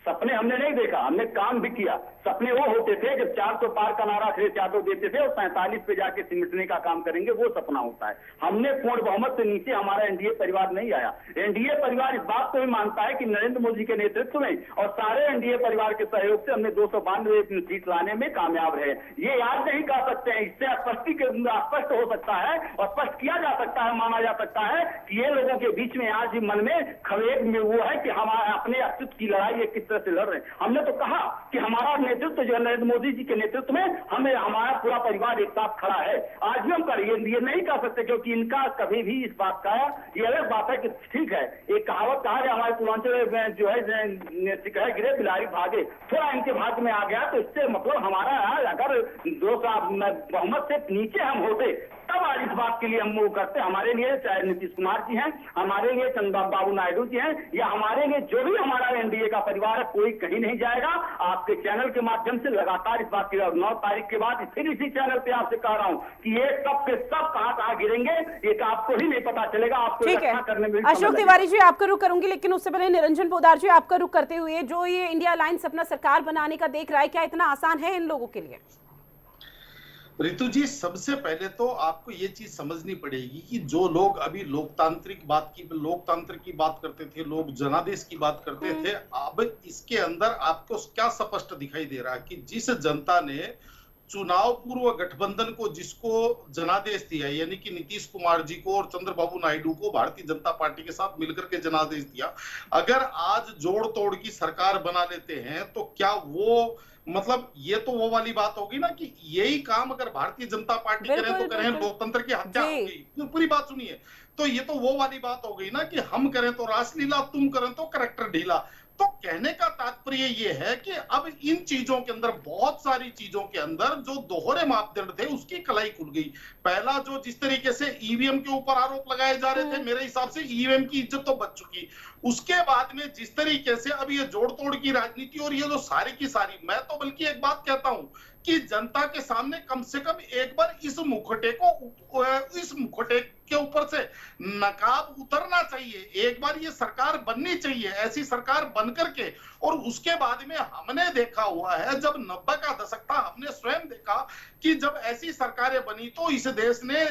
सपने हमने नहीं देखा, हमने काम भी किया। सपने वो होते थे जब 400 पार का नारा अखिलेश यादव देते थे और 47 पे जाके सिमटने का काम करेंगे, वो सपना होता है। हमने पूर्ण बहुमत से नीचे हमारा एनडीए परिवार नहीं आया। एनडीए परिवार इस बात को भी मानता है कि नरेंद्र मोदी के नेतृत्व में और सारे एनडीए परिवार के सहयोग से हमने 292 सीट लाने में कामयाब रहे। ये याद नहीं कर सकते हैं, इससे स्पष्ट हो सकता है और स्पष्ट किया जा सकता है, माना जा सकता है कि ये लोगों के बीच में आज मन में खवेग में वो है कि हम अपने अस्तित्व की लड़ाई ये किस से लड़ रहे हैं। हमने तो कहा कि हमारा नेतृत्व जो नरेंद्र मोदी जी के नेतृत्व में हमें हमारा पूरा परिवार एक साथ खड़ा है। आज भी हम ये नहीं कर सकते, क्योंकि इनका कभी भी इस बात का ये अलग बात है कि ठीक है, एक कहावत कहा है हमारे पूर्वांचल में जो है गिरे बिलारी भागे, थोड़ा इनके भाग में आ गया, तो इससे मतलब हमारा अगर 200 बहुमत से नीचे हम होते तब आज इस बात के लिए हम वो करते। हमारे लिए चाहे नीतीश कुमार जी हैं, हमारे लिए चंद्रबाबू नायडू जी हैं, या हमारे लिए जो भी हमारा एनडीए का परिवार है, कोई कहीं नहीं जाएगा। आपके चैनल के माध्यम से लगातार इस बात की 9 तारीख के बाद फिर इसी चैनल पे आपसे कह रहा हूं कि ये सब के सब कहां गिरेंगे, ये आपको ही नहीं पता चलेगा। आपको रक्षा करने में अशोक तिवारी जी आपका रुख करूंगी, लेकिन उससे पहले निरंजन पोद्दार जी आपका रुख करते हुए, जो ये इंडिया अलायंस अपना सरकार बनाने का देख रहा है, क्या इतना आसान है इन लोगों के लिए? ऋतु जी, सबसे पहले तो आपको ये चीज समझनी पड़ेगी कि जो लोग अभी लोकतंत्र की बात करते थे, लोग जनादेश की बात करते थे, अब इसके अंदर आपको क्या स्पष्ट दिखाई दे रहा है कि जिस जनता ने चुनाव पूर्व गठबंधन को जिसको जनादेश दिया, यानी कि नीतीश कुमार जी को और चंद्रबाबू नायडू को भारतीय जनता पार्टी के साथ मिलकर के जनादेश दिया, अगर आज जोड़ तोड़ की सरकार बना लेते हैं तो क्या वो मतलब ये तो वो वाली बात होगी ना कि यही काम अगर भारतीय जनता पार्टी करे तो करें, लोकतंत्र की हत्या होगी। पूरी बात सुनिए, तो ये तो वो वाली बात हो गई ना कि हम करें तो रासलीला, तुम करें तो करैक्टर ढीला। तो कहने का तात्पर्य ये है कि अब इन चीजों के अंदर, बहुत सारी चीजों के अंदर जो दोहरे मापदंड थे उसकी कलाई खुल गई। पहला जो जिस तरीके से ईवीएम के ऊपर आरोप लगाए जा रहे थे, मेरे हिसाब से ईवीएम की इज्जत तो बच चुकी। उसके बाद में जिस तरीके से अब ये जोड़ तोड़ की राजनीति और ये जो सारी की सारी, मैं तो बल्कि एक बात कहता हूं कि जनता के सामने कम से कम एक बार इस मुखौटे के ऊपर से नकाब उतरना चाहिए। एक बार ये सरकार बननी चाहिए, ऐसी सरकार बन करके। और उसके बाद में हमने देखा हुआ है, जब 90 का दशक था, हमने स्वयं देखा कि जब ऐसी सरकारें बनी तो इस देश ने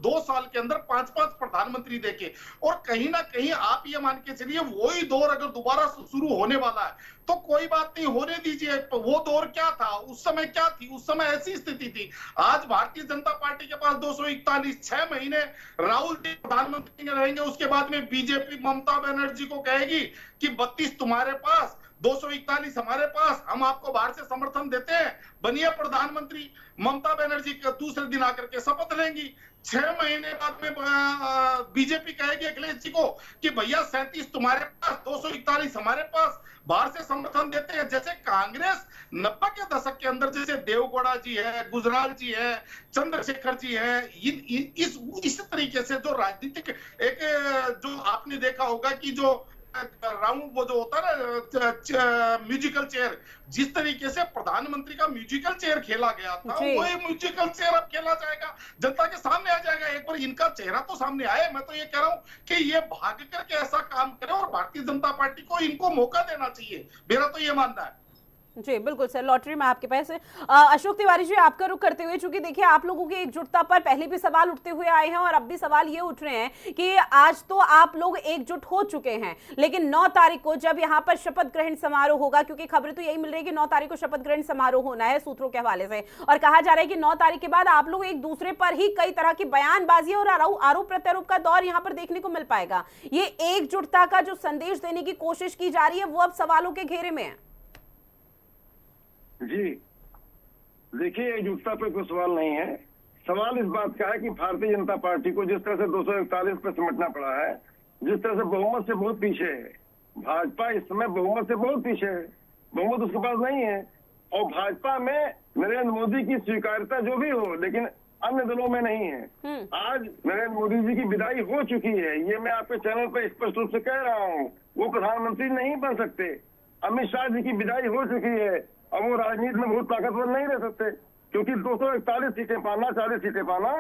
2 साल के अंदर 5-5 प्रधानमंत्री देखे। और कहीं ना कहीं आप ये मान के चलिए वही दौर अगर दोबारा शुरू होने वाला है तो कोई बात नहीं, होने दीजिए। वो दौर क्या था, उस समय क्या थी, उस समय ऐसी स्थिति थी। आज भारतीय जनता पार्टी के पास 241 6 महीने राहुल जी प्रधानमंत्री रहेंगे, उसके बाद में बीजेपी ममता बनर्जी को कहेगी कि 32 तुम्हारे पास, 241 हमारे पास, हम आपको बाहर से समर्थन देते हैं, बनिए प्रधानमंत्री। ममता बनर्जी का दूसरे दिन आकर के शपथ लेंगी। 6 महीने बाद में बीजेपी कहेगी अखिलेश जी को कि भैया 37 तुम्हारे पास, 241 हमारे पास, बाहर से समर्थन देते हैं। जैसे कांग्रेस 90 के दशक के अंदर जैसे देवगौड़ा जी है, गुजराल जी है, चंद्रशेखर जी है, इस तरीके से जो राजनीतिक एक जो आपने देखा होगा कि जो राउंड वो जो होता है ना म्यूजिकल चेयर, जिस तरीके से प्रधानमंत्री का म्यूजिकल चेयर खेला गया था, वही म्यूजिकल चेयर अब खेला जाएगा, जनता के सामने आ जाएगा। एक बार इनका चेहरा तो सामने आए। मैं तो ये कह रहा हूं कि ये भाग करके ऐसा काम करे और भारतीय जनता पार्टी को इनको मौका देना चाहिए, मेरा तो ये मानना है। जी बिल्कुल सर, लॉटरी में आपके पास अशोक तिवारी जी आपका रुख करते हुए, चूंकि देखिए आप लोगों की एकजुटता पर पहले भी सवाल उठते हुए आए हैं और अब भी सवाल ये उठ रहे हैं कि आज तो आप लोग एकजुट हो चुके हैं, लेकिन 9 तारीख को जब यहाँ पर शपथ ग्रहण समारोह होगा, क्योंकि खबरें तो यही मिल रही है कि 9 तारीख को शपथ ग्रहण समारोह होना है सूत्रों के हवाले से, और कहा जा रहा है कि 9 तारीख के बाद आप लोग एक दूसरे पर ही कई तरह की बयानबाजी और आरोप प्रत्यारोप का दौर यहाँ पर देखने को मिल पाएगा। ये एकजुटता का जो संदेश देने की कोशिश की जा रही है वो अब सवालों के घेरे में है। जी देखिए, एकजुटता पे कोई सवाल नहीं है। सवाल इस बात का है कि भारतीय जनता पार्टी को जिस तरह से 241 पे सिमटना पड़ा है, जिस तरह से बहुमत से बहुत पीछे है, भाजपा इस समय बहुमत से बहुत पीछे है, बहुमत उसके पास नहीं है। और भाजपा में नरेंद्र मोदी की स्वीकार्यता जो भी हो, लेकिन अन्य दलों में नहीं है। आज नरेंद्र मोदी जी की विदाई हो चुकी है, ये मैं आपके चैनल पर स्पष्ट रूप से कह रहा हूँ। वो प्रधानमंत्री नहीं बन सकते। अमित शाह जी की विदाई हो चुकी है, अब वो राजनीति में बहुत ताकतवर नहीं रह सकते, क्योंकि 241 सीटें पाना, 40 सीटें पाना,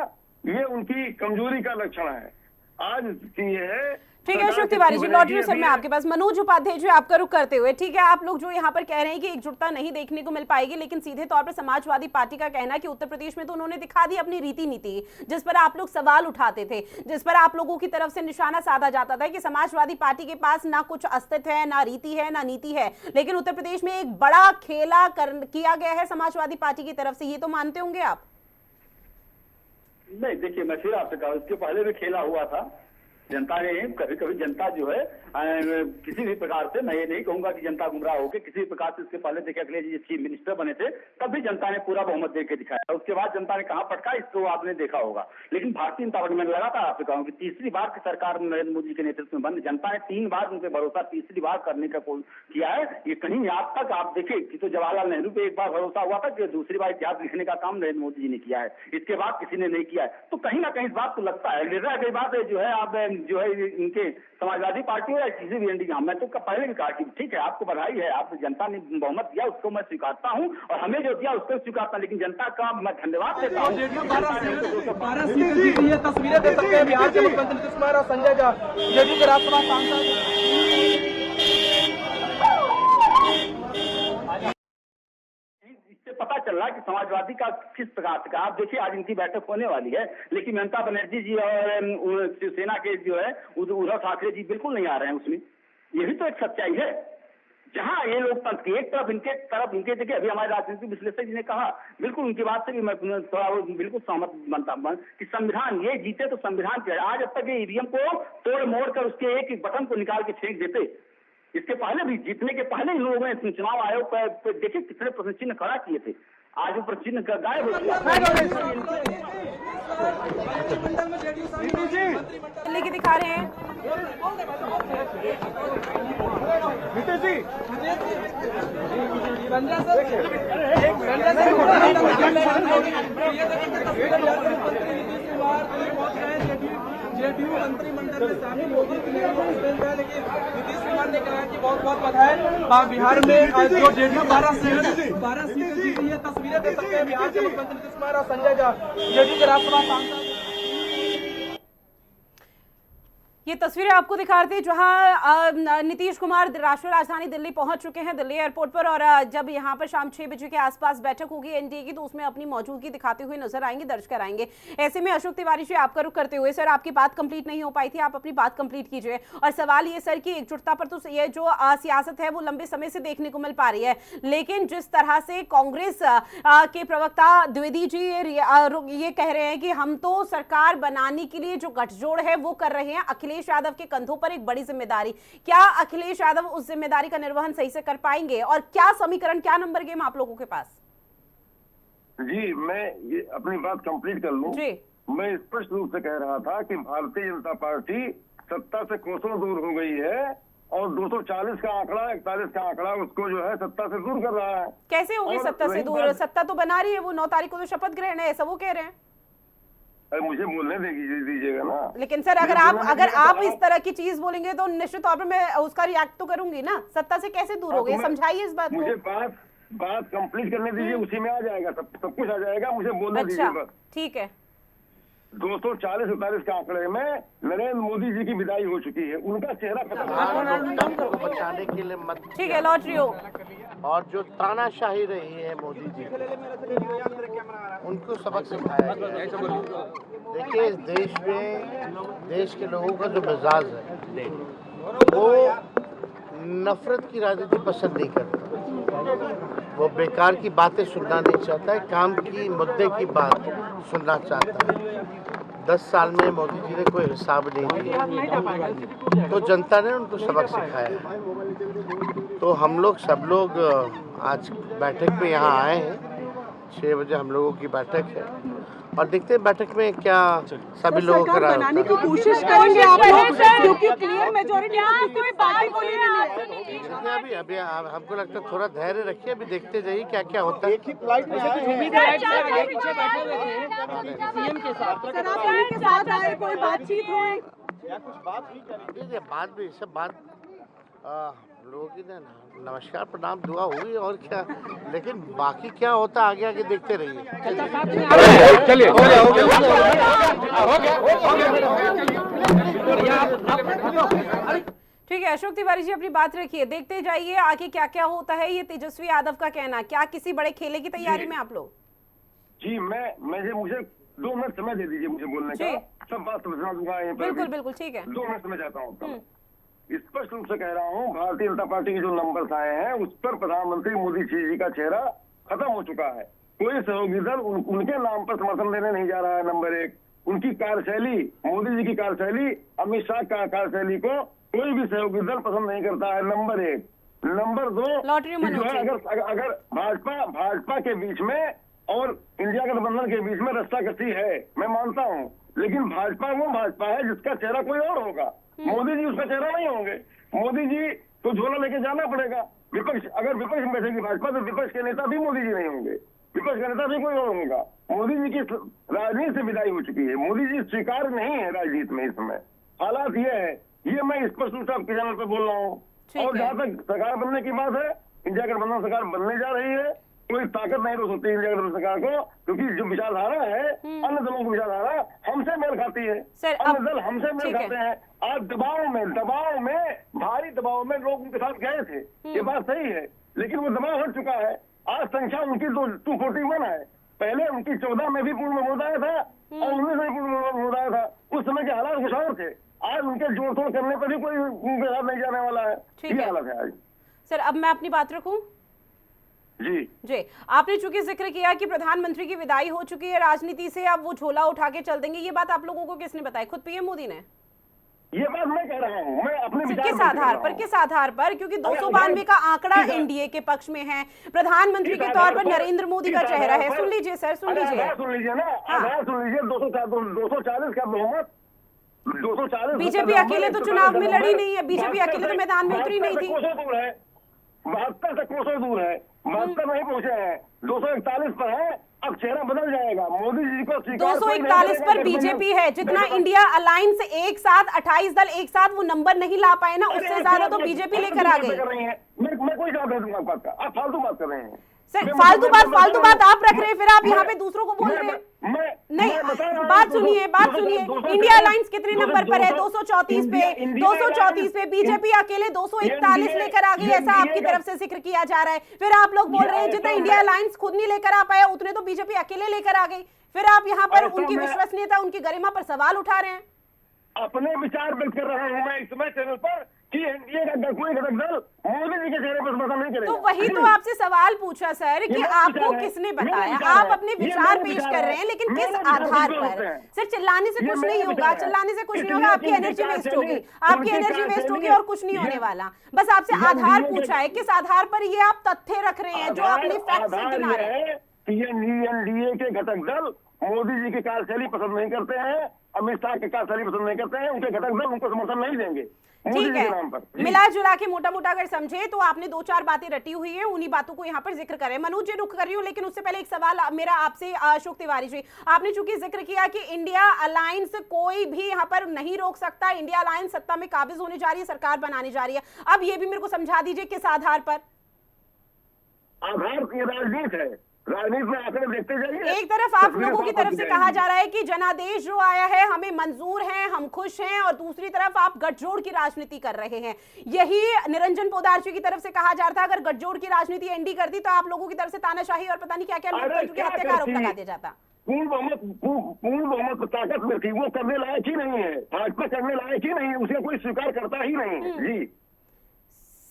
ये उनकी कमजोरी का लक्षण है। आज ये है। ठीक है अशोक तिवारी जी, लॉटरी सर मैं आपके पास मनोज उपाध्याय जी आपका रुख करते हुए, ठीक है आप लोग जो यहाँ पर कह रहे हैं कि एकजुटता नहीं देखने को मिल पाएगी, लेकिन सीधे तौर पर समाजवादी पार्टी का कहना है कि उत्तर प्रदेश में तो उन्होंने दिखा दी अपनी रीति नीति, जिस पर आप लोग सवाल उठाते थे, जिस पर आप लोगों की तरफ से निशाना साधा जाता था कि समाजवादी पार्टी के पास ना कुछ अस्तित्व है, ना रीति है, ना नीति है, लेकिन उत्तर प्रदेश में एक बड़ा खेला किया गया है समाजवादी पार्टी की तरफ से, ये तो मानते होंगे आप? नहीं, देखिए मैं फिर आपसे कहूँ, इसके पहले भी खेला हुआ था। जनता ने कभी कभी जनता जो है किसी भी प्रकार से, मैं ये नहीं कहूंगा कि जनता गुमराह होकर, किसी भी प्रकार से इसके पहले देखिए अखिलेश जी चीफ मिनिस्टर बने थे, तब भी जनता ने पूरा बहुमत दे के दिखाया। उसके बाद जनता ने कहां पटका, इसको आपने देखा होगा। लेकिन भारतीय जनता पार्टी, मैंने लगातार आपसे कहूँ कि तीसरी बार की सरकार नरेंद्र मोदी के नेतृत्व में बनी, जनता ने 3 बार उन पर भरोसा तीसरी बार करने का किया है। ये कहीं आज तक आप देखें कि तो जवाहरलाल नेहरू पे एक बार भरोसा हुआ था कि दूसरी बार इतिहास लिखने का काम नरेंद्र मोदी जी ने किया है, इसके बाद किसी ने नहीं किया है। तो कहीं ना कहीं इस बात को लगता है, निर्णय कई बात जो है आप जो है इनके समाजवादी पार्टी हो या किसी भी एनडीए, मैं तो पहले भी कहा कि ठीक है आपको बधाई है, आप जनता ने बहुमत दिया उसको मैं स्वीकारता हूँ, और हमें जो दिया उसको स्वीकारता, लेकिन जनता का मैं धन्यवाद देता हूँ। ये तस्वीरें दे सकते हैं बिहार के मुख्यमंत्री नीतीश कुमार और संजय झा, जेडीयू के राज्यसभा सांसद। पता चल रहा है कि समाजवादी का किस प्रकार से, आप देखिए आज इनकी बैठक होने वाली है, लेकिन ममता बनर्जी जी और शिवसेना के जो है उद्धव ठाकरे जी बिल्कुल नहीं आ रहे हैं उसमें। यही तो एक सच्चाई है। जहां ये लोकतंत्र की एक तरफ इनके देखिए, अभी हमारे राजनीतिक विश्लेषक जी ने कहा, बिल्कुल उनकी बात से भी मैं थोड़ा बिल्कुल सहमत बनता कि संविधान ये जीते तो संविधान के, आज अब तक ये ईवीएम को तोड़ मोड़ कर उसके एक बटन को निकाल के फेंक देते। इसके पहले भी, जीतने के पहले इन लोगों ने चुनाव आयोग पर देखिए कितने प्रश्न चिन्ह खड़ा किए थे, आज वो प्रश्न चिन्ह गायब हो गया। लेके दिखा रहे हैं जेडीयू मंत्रिमंडल में शामिल होगी, लेकिन नीतीश कुमार ने कहा कि बहुत बहुत बधाई। बिहार में जो जेडीयू 12 सीटें जीती है, तस्वीरें दे सकते हैं बिहार के मुख्यमंत्री नीतीश कुमार और संजय झा, जेडीयू के राज्यसभा सांसद। ये तस्वीरें आपको दिखा रहे थे जहां नीतीश कुमार राष्ट्रीय राजधानी दिल्ली पहुंच चुके हैं, दिल्ली एयरपोर्ट पर, और जब यहां पर शाम 6 बजे के आसपास बैठक होगी एनडीए की, तो उसमें अपनी मौजूदगी दिखाते हुए नजर आएंगे, दर्ज कराएंगे। ऐसे में अशोक तिवारी जी आपका रुख करते हुए, सर आपकी बात कंप्लीट नहीं हो पाई थी, आप अपनी बात कंप्लीट कीजिए। और सवाल ये सर की एकजुटता पर तो ये जो सियासत है वो लंबे समय से देखने को मिल पा रही है, लेकिन जिस तरह से कांग्रेस के प्रवक्ता द्विवेदी जी ये कह रहे हैं कि हम तो सरकार बनाने के लिए जो गठजोड़ है वो कर रहे हैं, अखिलेश अखिलेश यादव के कंधों पर एक बड़ी जिम्मेदारी। क्या अखिलेश यादव उस जिम्मेदारी का निर्वहन सही से कर पाएंगे, और क्या समीकरण, क्या नंबर गेम आप लोगों के पास? जी, मैं ये अपनी बात कंप्लीट कर लूं। जी, मैं स्पष्ट रूप से कह रहा था कि भारतीय जनता पार्टी सत्ता से कोसों दूर हो गई है और 240 का आंकड़ा, 41 का आंकड़ा उसको जो है सत्ता से दूर कर रहा है। कैसे होगी सत्ता से दूर? सत्ता तो बना रही है वो, 9 तारीख को तो शपथ ग्रहण है, ऐसा वो कह रहे हैं। मुझे बोलने दीजिएगा ना। लेकिन सर अगर आप इस तरह की चीज बोलेंगे तो निश्चित तौर पर मैं उसका रिएक्ट तो करूंगी ना। सत्ता से कैसे दूर हो गए, समझाइए इस बात को। मुझे बात कंप्लीट करने दीजिए, उसी में आ जाएगा सब कुछ आ जाएगा, मुझे बोलने दीजिए बस। ठीक है। 240-47 के आंकड़े में नरेंद्र मोदी जी की विदाई हो चुकी है, उनका चेहरा को बचाने के लिए मत। ठीक है, लौट रही हो। और जो तानाशाही रही है मोदी जी, उनको सबक सिखाया गया। देखिए, इस देश में देश के लोगों का जो मिजाज है वो नफरत की राजनीति पसंद नहीं करता, वो बेकार की बातें सुनना नहीं चाहता है, काम की मुद्दे की बात सुनना चाहता है। 10 साल में मोदी जी ने कोई हिसाब नहीं दिया, तो जनता ने उनको सबक सिखाया। तो हम लोग सब लोग आज बैठक में यहाँ आए हैं, 6 बजे हम लोगों की बैठक है और देखते हैं बैठक में क्या सभी लोग बनाने की कोशिश करेंगे आप लोग, क्योंकि क्लियर मेजॉरिटी कोई पार्टी को नहीं मिली। अभी हमको लगता है थोड़ा धैर्य रखिए, अभी देखते जाइए क्या क्या होता है। एक ही फ्लाइट में पीछे बैठे हुए थे सीएम के साथ आए, कोई बातचीत हुई या कुछ बात हुई क्या? बात भी सब बात लोगों की नमस्कार प्रणाम दुआ हुई और क्या, लेकिन बाकी क्या होता आगे आगे देखते रहिए। चलिए ठीक है, अशोक तिवारी जी अपनी बात रखिए, देखते जाइए आगे क्या क्या होता है। ये तेजस्वी यादव का कहना, क्या किसी बड़े खेले की तैयारी में आप लोग? जी, मुझे 2 मिनट समय दे दीजिए मुझे बोलने का, सब बात समझा दूंगा। बिल्कुल बिल्कुल, ठीक है, 2 मिनट समय चाहता हूँ। स्पष्ट रूप से कह रहा हूँ, भारतीय जनता पार्टी के जो नंबर्स आए हैं उस पर प्रधानमंत्री मोदी जी का चेहरा खत्म हो चुका है। कोई सहयोगी दल उनके नाम पर समर्थन देने नहीं जा रहा है। नंबर 1, उनकी कार्यशैली, मोदी जी की कार्यशैली, अमित शाह का कार्यशैली को कोई भी सहयोगी दल पसंद नहीं करता है। नंबर 1। नंबर 2, जो है अगर भाजपा के बीच में और इंडिया गठबंधन के बीच में रस्साकसी है, मैं मानता हूँ, लेकिन भाजपा वो भाजपा है जिसका चेहरा कोई और होगा। मोदी जी उसका चेहरा नहीं होंगे। मोदी जी तो झोला लेके जाना पड़ेगा। अगर विपक्ष में बैठेगी भाजपा तो विपक्ष के नेता भी मोदी जी नहीं होंगे, विपक्ष का नेता भी कोई और होगा। मोदी जी की राजनीति से विदाई हो चुकी है, मोदी जी स्वीकार नहीं है राजनीति में इस समय। हालात ये है, ये मैं स्पष्ट रूप से आपके चैनल पर बोल रहा हूँ। और जहाँ तक सरकार बनने की बात है, इंडिया गठबंधन सरकार बनने जा रही है, कोई ताकत नहीं रोक सकती इंडिया गठबंधन सरकार को, क्योंकि जो विचारधारा है अन्य दलों की विचारधारा हमसे मेल खाती है, अन्य दल हमसे मेल खाते हैं। आज दबाव में भारी दबाव में लोग उनके साथ गए थे, ये बात सही है, लेकिन वो दबाव हट चुका है। आज संख्या उनकी 241 है, पहले उनकी 14 में भी पूर्ण बहुमत आया था और 19 में पूर्ण बहुमत आया था। उस समय के हालात कुछ और थे, आज उनके जोड़ तोड़ करने पर भी कोई उनके साथ नहीं जाने वाला है। ये हालत है आज। सर अब मैं अपनी बात रखूं? जी, आपने चूंकि जिक्र किया कि प्रधानमंत्री की विदाई हो चुकी है राजनीति से, अब वो झोला उठा के चल देंगे, ये बात आप लोगों को किसने बताई? खुद पीएम मोदी ने? ये बात मैं कह रहा हूँ, मैं अपने किस आधार पर? क्योंकि 292 का आंकड़ा एनडीए के पक्ष में है, प्रधानमंत्री के तौर पर नरेंद्र मोदी का चेहरा है। सुन लीजिए सर, सुन लीजिए ना, सुन लीजिए। 240 का बहुमत, 240। बीजेपी अकेले तो चुनाव में लड़ी नहीं है, बीजेपी अकेले तो मैदान में उतरी नहीं थी। 72 से कोसों दूर है, 72 नहीं पहुंचे हैं, 241 पर है। अब चेहरा बदल जाएगा, मोदी जी को 241 पर बीजेपी है। जितना इंडिया अलायंस एक साथ 28 दल एक साथ वो नंबर नहीं ला पाए ना, उससे ज्यादा तो बीजेपी लेकर आ गई। मैं कोई जवाब दे दूंगा बात का, आप फालतू बात कर रहे हैं सर। फालतू बात आप रख रहे हैं, फिर आप यहाँ पे दूसरों को बोल रहे हैं। नहीं, बात सुनिए। इंडिया अलायंस कितने नंबर पर है? 234 पे। बीजेपी अकेले 241 लेकर आ गई, ऐसा आपकी तरफ से जिक्र किया जा रहा है। फिर आप लोग बोल रहे हैं जितना इंडिया अलायंस खुद नहीं लेकर आ पाया उतने तो बीजेपी अकेले लेकर आ गई। फिर आप यहाँ पर उनकी विश्वसनीयता, उनकी गरिमा पर सवाल उठा रहे हैं। अपने विचार व्यक्त कर रहा हूँ मैं इस समय चैनल पर, कि एनडीए का कोई घटक दल मोदी जी के चेहरे पर समर्थन नहीं करेगा। तो वही तो आपसे सवाल पूछा सर कि आपको किसने बताया, आप अपने विचार पेश कर रहे हैं लेकिन किस आधार पर? सर चिल्लाने से कुछ नहीं होगा, चिल्लाने से कुछ नहीं होगा, आपकी एनर्जी वेस्ट होगी, आपकी एनर्जी वेस्ट होगी और कुछ नहीं होने वाला। बस आपसे आधार पूछा है, किस आधार पर ये आप तथ्य रख रहे हैं जो अपने फैक्ट से गिना रहे हैं? एनडीए के घटक दल मोदी जी की कार्यशैली पसंद नहीं करते हैं, अमित शाह की कार्यशैली पसंद नहीं करते हैं, उनके घटक दल उनको समर्थन नहीं देंगे। ठीक है, मिला जुला के मोटा मोटा अगर समझे तो आपने 2-4 बातें रटी हुई है, उन्हीं बातों को यहाँ पर जिक्र करें। मनोज जी रुख कर रही हूँ, लेकिन उससे पहले एक सवाल मेरा आपसे अशोक तिवारी जी, आपने चूंकि जिक्र किया कि इंडिया अलायंस कोई भी यहाँ पर नहीं रोक सकता, इंडिया अलायंस सत्ता में काबिज होने जा रही है, सरकार बनाने जा रही है। अब ये भी मेरे को समझा दीजिए किस आधार पर? आधार की राजनीति है, राजनीति में आंकड़े देखते जाइए। एक तरफ आप लोगों की तरफ से कहा जा रहा है कि जनादेश जो आया है हमें मंजूर है, हम खुश हैं, और दूसरी तरफ आप गठजोड़ की राजनीति कर रहे हैं। यही निरंजन पोद्दार जी की तरफ से कहा जा रहा था, अगर गठजोड़ की राजनीति एनडी करती तो आप लोगों की तरफ से तानाशाही और पता नहीं क्या क्या लोकतंत्र की हत्या का आरोप लगा दिया जाता। पूर्ण बहुमत ताकत में थी, वो करने लायक ही नहीं है, भाजपा करने लायक ही नहीं है, उसे कोई स्वीकार करता ही नहीं है। जी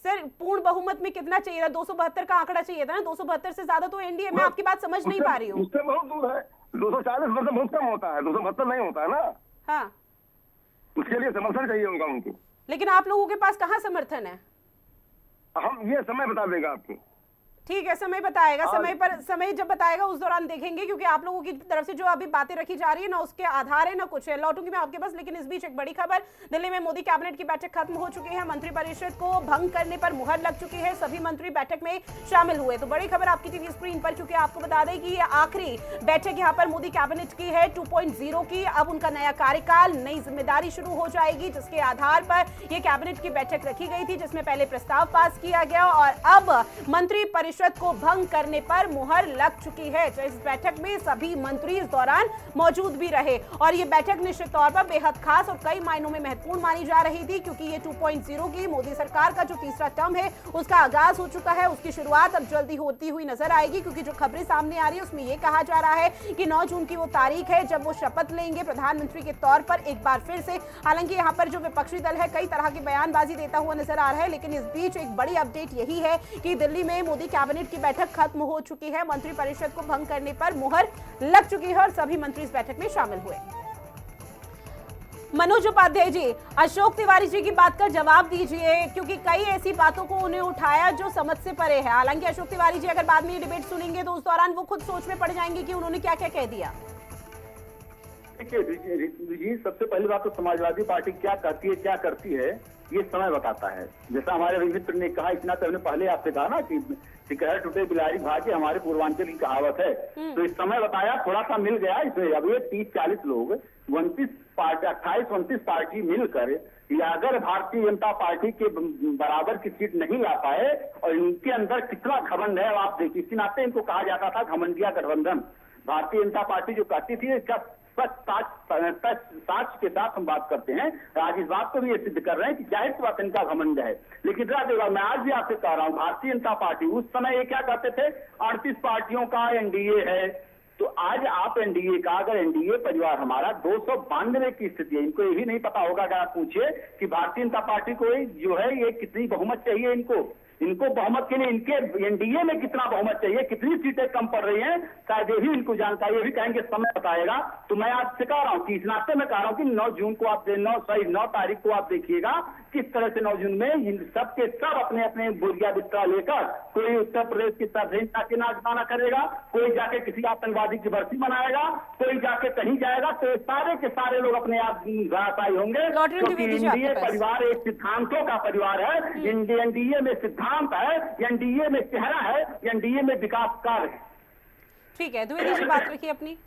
सर, पूर्ण बहुमत में कितना चाहिए था? 272 का आंकड़ा चाहिए था ना, 272 से ज्यादा तो एनडीए। मैं आपकी बात समझ नहीं पा रही हूँ। उससे बहुत दूर है, 240 बहुत कम होता है, 272 नहीं होता है ना। हाँ, उसके लिए समर्थन चाहिए होगा उनको। लेकिन आप लोगों के पास कहाँ समर्थन है? हम ये समय बता देगा आपको। ठीक है, समय बताएगा, समय जब बताएगा उस दौरान देखेंगे, क्योंकि आप लोगों की तरफ से जो अभी बातें रखी जा रही है ना उसके आधार है ना कुछ है। लौटूंगी मैं आपके पास, लेकिन इस बीच एक बड़ी खबर, दिल्ली में मोदी कैबिनेट की बैठक खत्म हो चुकी है, मंत्रिपरिषद को भंग करने पर मुहर लग चुकी है, सभी मंत्री बैठक में शामिल हुए। तो बड़ी खबर आपकी टीवी स्क्रीन पर, क्योंकि आपको बता दें कि ये आखिरी बैठक यहाँ पर मोदी कैबिनेट की है 2.0 की। अब उनका नया कार्यकाल, नई जिम्मेदारी शुरू हो जाएगी, जिसके आधार पर ये कैबिनेट की बैठक रखी गई थी, जिसमें पहले प्रस्ताव पास किया गया और अब मंत्रिपरिषद को भंग करने पर मुहर लग चुकी है। तो इस बैठक में सभी मंत्री इस दौरान मौजूद भी रहे और ये बैठक निश्चित तौर पर बेहद खास और कई मायनों में महत्वपूर्ण मानी जा रही थी, क्योंकि ये 2.0 की मोदी सरकार का जो तीसरा टर्म है उसका आगाज हो चुका है। उसकी शुरुआत अब जल्दी होती हुई नजर आएगी, क्योंकि जो खबरें सामने आ रही है उसमें यह कहा जा रहा है कि 9 जून की वो तारीख है जब वो शपथ लेंगे प्रधानमंत्री के तौर पर एक बार फिर से। हालांकि यहाँ पर जो विपक्षी दल है कई तरह की बयानबाजी देता हुआ नजर आ रहा है, लेकिन इस बीच एक बड़ी अपडेट यही है कि दिल्ली में मोदी कैबिनेट की बैठक खत्म हो चुकी है, मंत्रिपरिषद को भंग करने पर मुहर लग चुकी है और सभी मंत्री इस बैठक में शामिल हुए। मनोज उपाध्याय जी, अशोक तिवारी जी की बात का जवाब दीजिए, क्योंकि कई ऐसी बातों को उन्हें उठाया जो समझ से परे है। हालांकि अशोक तिवारी जी अगर बाद में ये डिबेट सुनेंगे तो उस दौरान वो खुद सोच में पड़ जाएंगे कि उन्होंने क्या क्या कह दिया। जी, सबसे पहली बात तो समाजवादी पार्टी क्या कहती है, क्या करती है, ये समय बताता है। जैसा हमारे मित्र ने कहा, इतना तो हमने पहले आपसे कहा ना कि शिकायत टूटे बिलारी भागे, हमारे पूर्वांचल की कहावत है। तो इस समय बताया, थोड़ा सा मिल गया इसमें। अब ये 30-40 लोग 28-29 पार्टी मिलकर या अगर भारतीय जनता पार्टी के बराबर की सीट नहीं ला पाए और इनके अंदर कितना घमंड है आप देखिए। इसी नाते इनको कहा जाता था घमंडिया गठबंधन। भारतीय जनता पार्टी जो कहती थी इसका साक्ष्य के साथ हम बात करते हैं, आज इस बात को भी ये सिद्ध कर रहे हैं कि जाहिर सी बात इनका घमंड है। लेकिन मैं आज भी आपसे कह रहा हूं, भारतीय जनता पार्टी उस समय ये क्या कहते थे, 38 पार्टियों का एनडीए है। तो आज आप एनडीए का, अगर एनडीए परिवार हमारा 292 की स्थिति है, इनको ये भी नहीं पता होगा अगर आप पूछिए कि भारतीय जनता पार्टी को जो है ये कितनी बहुमत चाहिए, इनको बहुमत के लिए इनके एनडीए में कितना बहुमत चाहिए, कितनी सीटें कम पड़ रही हैं, शायद ये भी इनको जानकारी, ये भी कहेंगे समय बताएगा। तो मैं आपसे कह रहा हूँ कि इस नाते में कह रहा हूँ कि 9 जून को आप 9 तारीख को आप देखिएगा किस तरह से 9 जून में सब के सब अपने अपने बोरिया बिस्तरा लेकर, कोई उत्तर प्रदेश की तरफ जाके नाच गाना करेगा, कोई जाके किसी आतंकवादी की बरसी मनाएगा, कोई जाके कहीं जाएगा। तो सारे के सारे लोग अपने आप घराशायी होंगे, क्योंकि एनडीए परिवार एक सिद्धांतों का परिवार है। एनडीए में सिद्धांत है, एनडीए में चेहरा है, एनडीए में विकास कार्य है। ठीक है, द्विवेदी जी बात रखिए अपनी।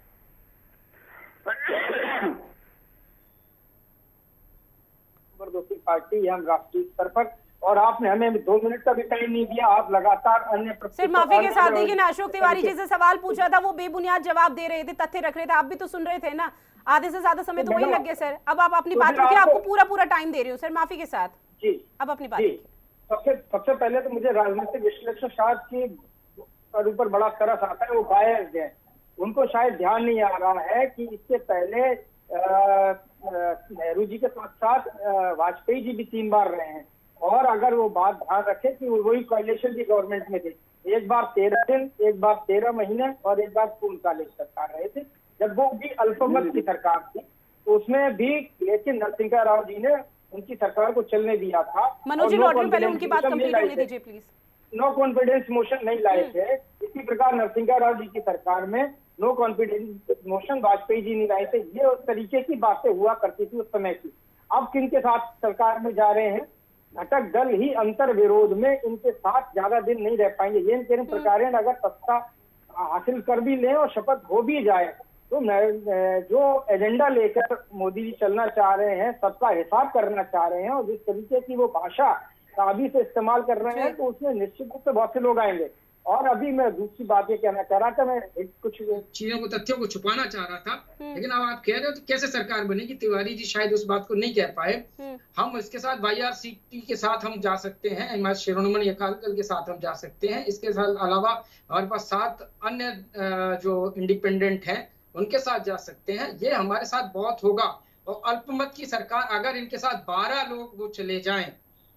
जबरदस्ती पार्टी हम राष्ट्रीय स्तर पर, और आपने हमें 2 मिनट का भी टाइम नहीं दिया। आप लगातार अन्य सिर्फ माफी के साथ देखिए ना, अशोक तिवारी जी से सवाल पूछा था वो बेबुनियाद जवाब दे रहे थे, तथ्य रख रहे थे, आप भी तो सुन रहे थे ना। आधे से ज्यादा समय तो वही लग गया सर। अब आप अपनी बात रखिए, आपको पूरा टाइम दे रही हूँ सर, माफी के साथ। जी, अब अपनी बात रखिए। सबसे पहले तो मुझे राजनीतिक विश्लेषक शायद की ऊपर बड़ा तरस आता है, वो बायस्ड है, उनको शायद ध्यान नहीं आ रहा है कि इससे पहले नेहरू जी के साथ साथ वाजपेयी जी भी 3 बार रहे हैं। और अगर वो बात ध्यान रखे कि वो वही कोalition की गवर्नमेंट में थे, एक बार 13 दिन, एक बार 13 महीने और एक बार पूर्णकालिक सरकार रहे थे, जब वो भी अल्पमत की सरकार थी, तो उसमें भी लेकिन नरसिंह राव जी ने उनकी सरकार को चलने दिया था। मनोज जी लॉटरी, पहले उनकी बात कंप्लीट होने दीजिए प्लीज। नो कॉन्फिडेंस मोशन नहीं लाए थे। इसी प्रकार नरसिंह राव जी की सरकार में no confidence motion Vajpayee ji नहीं लाए थे। ये उस तरीके की बातें हुआ करती थी उस समय की। अब किनके साथ सरकार में जा रहे हैं? घटक दल ही अंतर विरोध में इनके साथ ज्यादा दिन नहीं रह पाएंगे। ये इन प्रकार अगर सत्ता हासिल कर भी लें और शपथ हो भी जाए, तो जो एजेंडा लेकर मोदी जी चलना चाह रहे हैं, सबका हिसाब करना चाह रहे हैं, और जिस तरीके की वो भाषा काबी से इस्तेमाल कर रहे हैं, तो उसमें निश्चित रूप से बहुत से लोग आएंगे। और अभी मैं दूसरी बात ये कहना चाह रहा था, मैं कुछ चीजों को, तथ्यों को छुपाना चाह रहा था, लेकिन अब आप कह रहे हो तो कैसे सरकार बनेगी? तिवारी जी शायद उस बात को नहीं कह पाए। हम इसके साथ YRCP के साथ हम जा सकते हैं, हिमाचल शिरोमणि अकाली दल के साथ हम जा सकते हैं। इसके साथ अलावा हमारे पास 7 अन्य जो इंडिपेंडेंट हैं उनके साथ जा सकते हैं। ये हमारे साथ बहुत होगा। और अल्पमत की सरकार, अगर इनके साथ 12 लोग वो चले जाएं,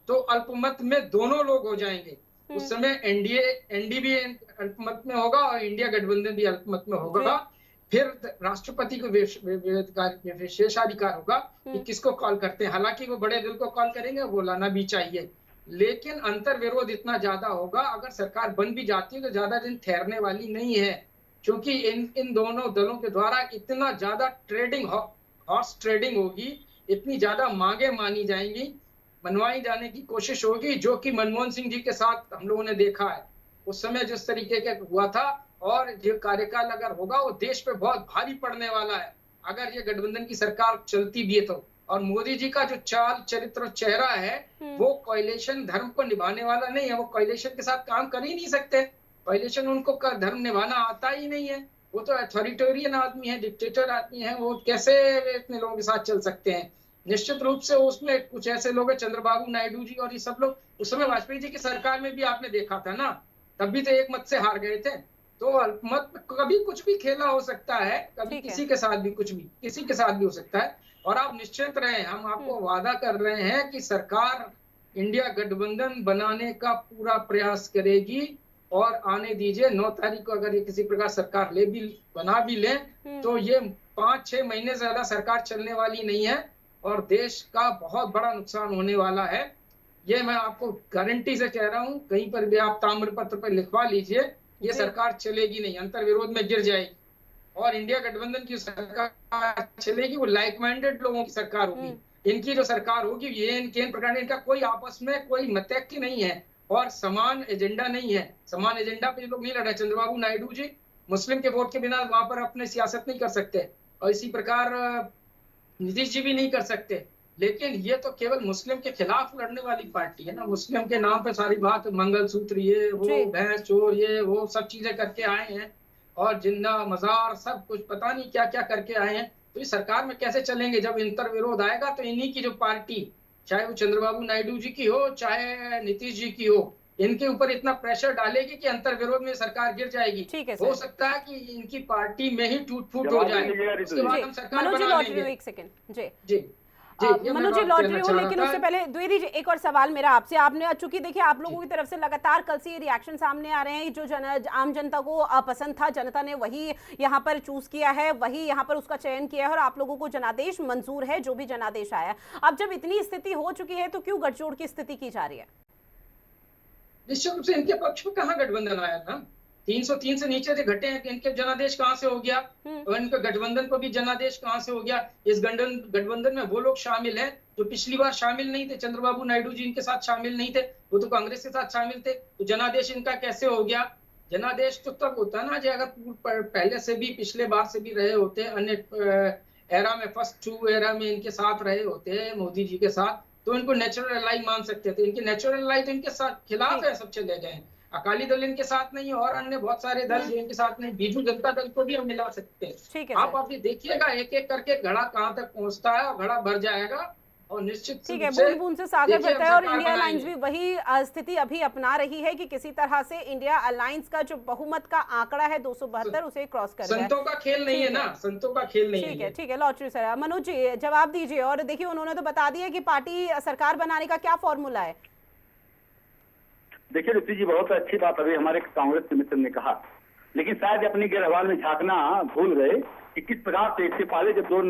तो अल्पमत में दोनों लोग हो जाएंगे। उस समय एनडी भी अल्पमत में होगा और इंडिया गठबंधन भी अल्पमत में होगा। फिर राष्ट्रपति को विशेषाधिकार होगा कि किसको कॉल करते हैं। हालांकि वो बड़े दल को कॉल करेंगे, वो लाना भी चाहिए, लेकिन अंतर विरोध इतना ज्यादा होगा। अगर सरकार बन भी जाती है तो ज्यादा दिन ठहरने वाली नहीं है, क्योंकि इन दोनों दलों के द्वारा इतना ज्यादा हॉर्स ट्रेडिंग होगी, इतनी ज्यादा मांगे मानी जाएंगी, मनवाई जाने की कोशिश होगी, जो कि मनमोहन सिंह जी के साथ हम लोगों ने देखा है उस समय जिस तरीके का हुआ था। और ये कार्यकाल अगर होगा वो देश पे बहुत भारी पड़ने वाला है, अगर ये गठबंधन की सरकार चलती भी है तो। और मोदी जी का जो चाल चरित्र चेहरा है, वो कोalition धर्म को निभाने वाला नहीं है। वो कोalition के साथ काम कर ही नहीं सकते। कोalition उनको धर्म निभाना आता ही नहीं है। वो तो अथॉरिटेरियन आदमी है, डिक्टेटर आदमी है, वो कैसे इतने लोगों के साथ चल सकते हैं? निश्चित रूप से उसमें कुछ ऐसे लोग हैं, चंद्रबाबू नायडू जी और ये सब लोग, उस समय वाजपेयी जी की सरकार में भी आपने देखा था ना, तब भी तो एक मत से हार गए थे। तो अल्पमत कभी कुछ भी खेला हो सकता है, कभी किसी के साथ भी कुछ भी, किसी के साथ भी हो सकता है। और आप निश्चित रहें, हम आपको वादा कर रहे हैं कि सरकार इंडिया गठबंधन बनाने का पूरा प्रयास करेगी। और आने दीजिए 9 तारीख को अगर ये किसी प्रकार सरकार बना भी ले, तो ये 5-6 महीने से ज्यादा सरकार चलने वाली नहीं है और देश का बहुत बड़ा नुकसान होने वाला है। ये मैं आपको गारंटी से कह रहा हूँ, कहीं पर भी आप ताम्र पत्र पर लिखवा लीजिए, ये सरकार चलेगी नहीं, अंतर विरोध में गिर जाएगी। और इंडिया गठबंधन की सरकार चलेगी, वो लाइक माइंडेड लोगों की सरकार होगी। इनकी जो सरकार होगी, ये इनके प्रकार इनका कोई आपस में कोई मतैक्य नहीं है और समान एजेंडा नहीं है। समान एजेंडा पे लोग नहीं लड़ रहे। चंद्रबाबू नायडू जी मुस्लिम के वोट के बिना वहां पर अपने सियासत नहीं कर सकते, और इसी प्रकार नीतीश जी भी नहीं कर सकते। लेकिन ये तो केवल मुस्लिम के खिलाफ लड़ने वाली पार्टी है ना। मुस्लिम के नाम पे सारी बात, मंगलसूत्र ये वो, भैंस चोर ये वो सब चीजें करके आए हैं, और जिन्ना मजार सब कुछ पता नहीं क्या क्या करके आए हैं। तो इस सरकार में कैसे चलेंगे? जब अंतर विरोध आएगा तो इन्हीं की जो पार्टी, चाहे वो चंद्रबाबू नायडू जी की हो चाहे नीतीश जी की हो, इनके ऊपर इतना प्रेशर डालेगी कि अंतर विरोध में सरकार गिर जाएगी। हो सकता है कि इनकी पार्टी में ही टूट फूट हो जाए, उसके बाद हम सरकार बना लेंगे। एक सेकंड जी मनोज जी लौट रही हूँ, लेकिन उससे पहले द्विवेदी जी एक और सवाल मेरा आपसे। आपने चूंकि देखिए आप लोगों की तरफ से लगातार कल से ये रिएक्शन सामने आ रहे हैं, जो आम जनता को पसंद था, जनता ने वही यहाँ पर चूज किया है, वही यहाँ पर उसका चयन किया है, और आप लोगों को जनादेश मंजूर है, जो भी जनादेश आया। अब जब इतनी स्थिति हो चुकी है, तो क्यों गठजोड़ की स्थिति की जा रही है? निश्चित रूप से इनके पक्ष में कहाँ गठबंधन आया था? 303 से नीचे से घटे हैं, इनके जनादेश कहाँ से हो गया? और इनके गठबंधन को भी जनादेश कहाँ से हो गया? इस गठबंधन में वो लोग शामिल हैं जो पिछली बार शामिल नहीं थे। चंद्रबाबू नायडू जी इनके साथ शामिल नहीं थे, वो तो कांग्रेस के साथ शामिल थे। तो जनादेश इनका कैसे हो गया? जनादेश तो तब होता ना, जो अगर पहले से भी, पिछले बार से भी रहे होते, अन्य एरा में, फर्स्ट 2 एरा में इनके साथ रहे होते मोदी जी के साथ, तो इनको नेचुरल अलाई मान सकते थे। इनके नेचुरल अलाई तो इनके साथ खिलाफ है, सब चले गए। अकाली दल इनके साथ नहीं है, और अन्य बहुत सारे दल जो इनके साथ नहीं, बीजू जनता दल को भी हम मिला सकते हैं। आप अभी देखिएगा एक एक करके घड़ा कहाँ तक पहुंचता है, और घड़ा भर जाएगा। और निश्चित ठीक है, बूंद बूंद से सागर भरता है। और इंडिया अलायंस भी वही स्थिति अभी अपना रही है कि किसी तरह से इंडिया अलायंस का जो बहुमत का आंकड़ा है 272, उसे क्रॉस कर रहा है। संतों का खेल नहीं है ना, संतों का खेल नहीं है। ठीक है लॉटरी सर। मनोज जी जवाब दीजिए। और देखिए उन्होंने तो बता दिया कि पार्टी सरकार बनाने का क्या फॉर्मूला है, देखिए ऋषि जी, बहुत अच्छी बात अभी हमारे कांग्रेस के मित्र ने कहा, लेकिन शायद अपनी गिरहवाल में झांकना भूल गए कि किस प्रकार से इससे पहले जब 2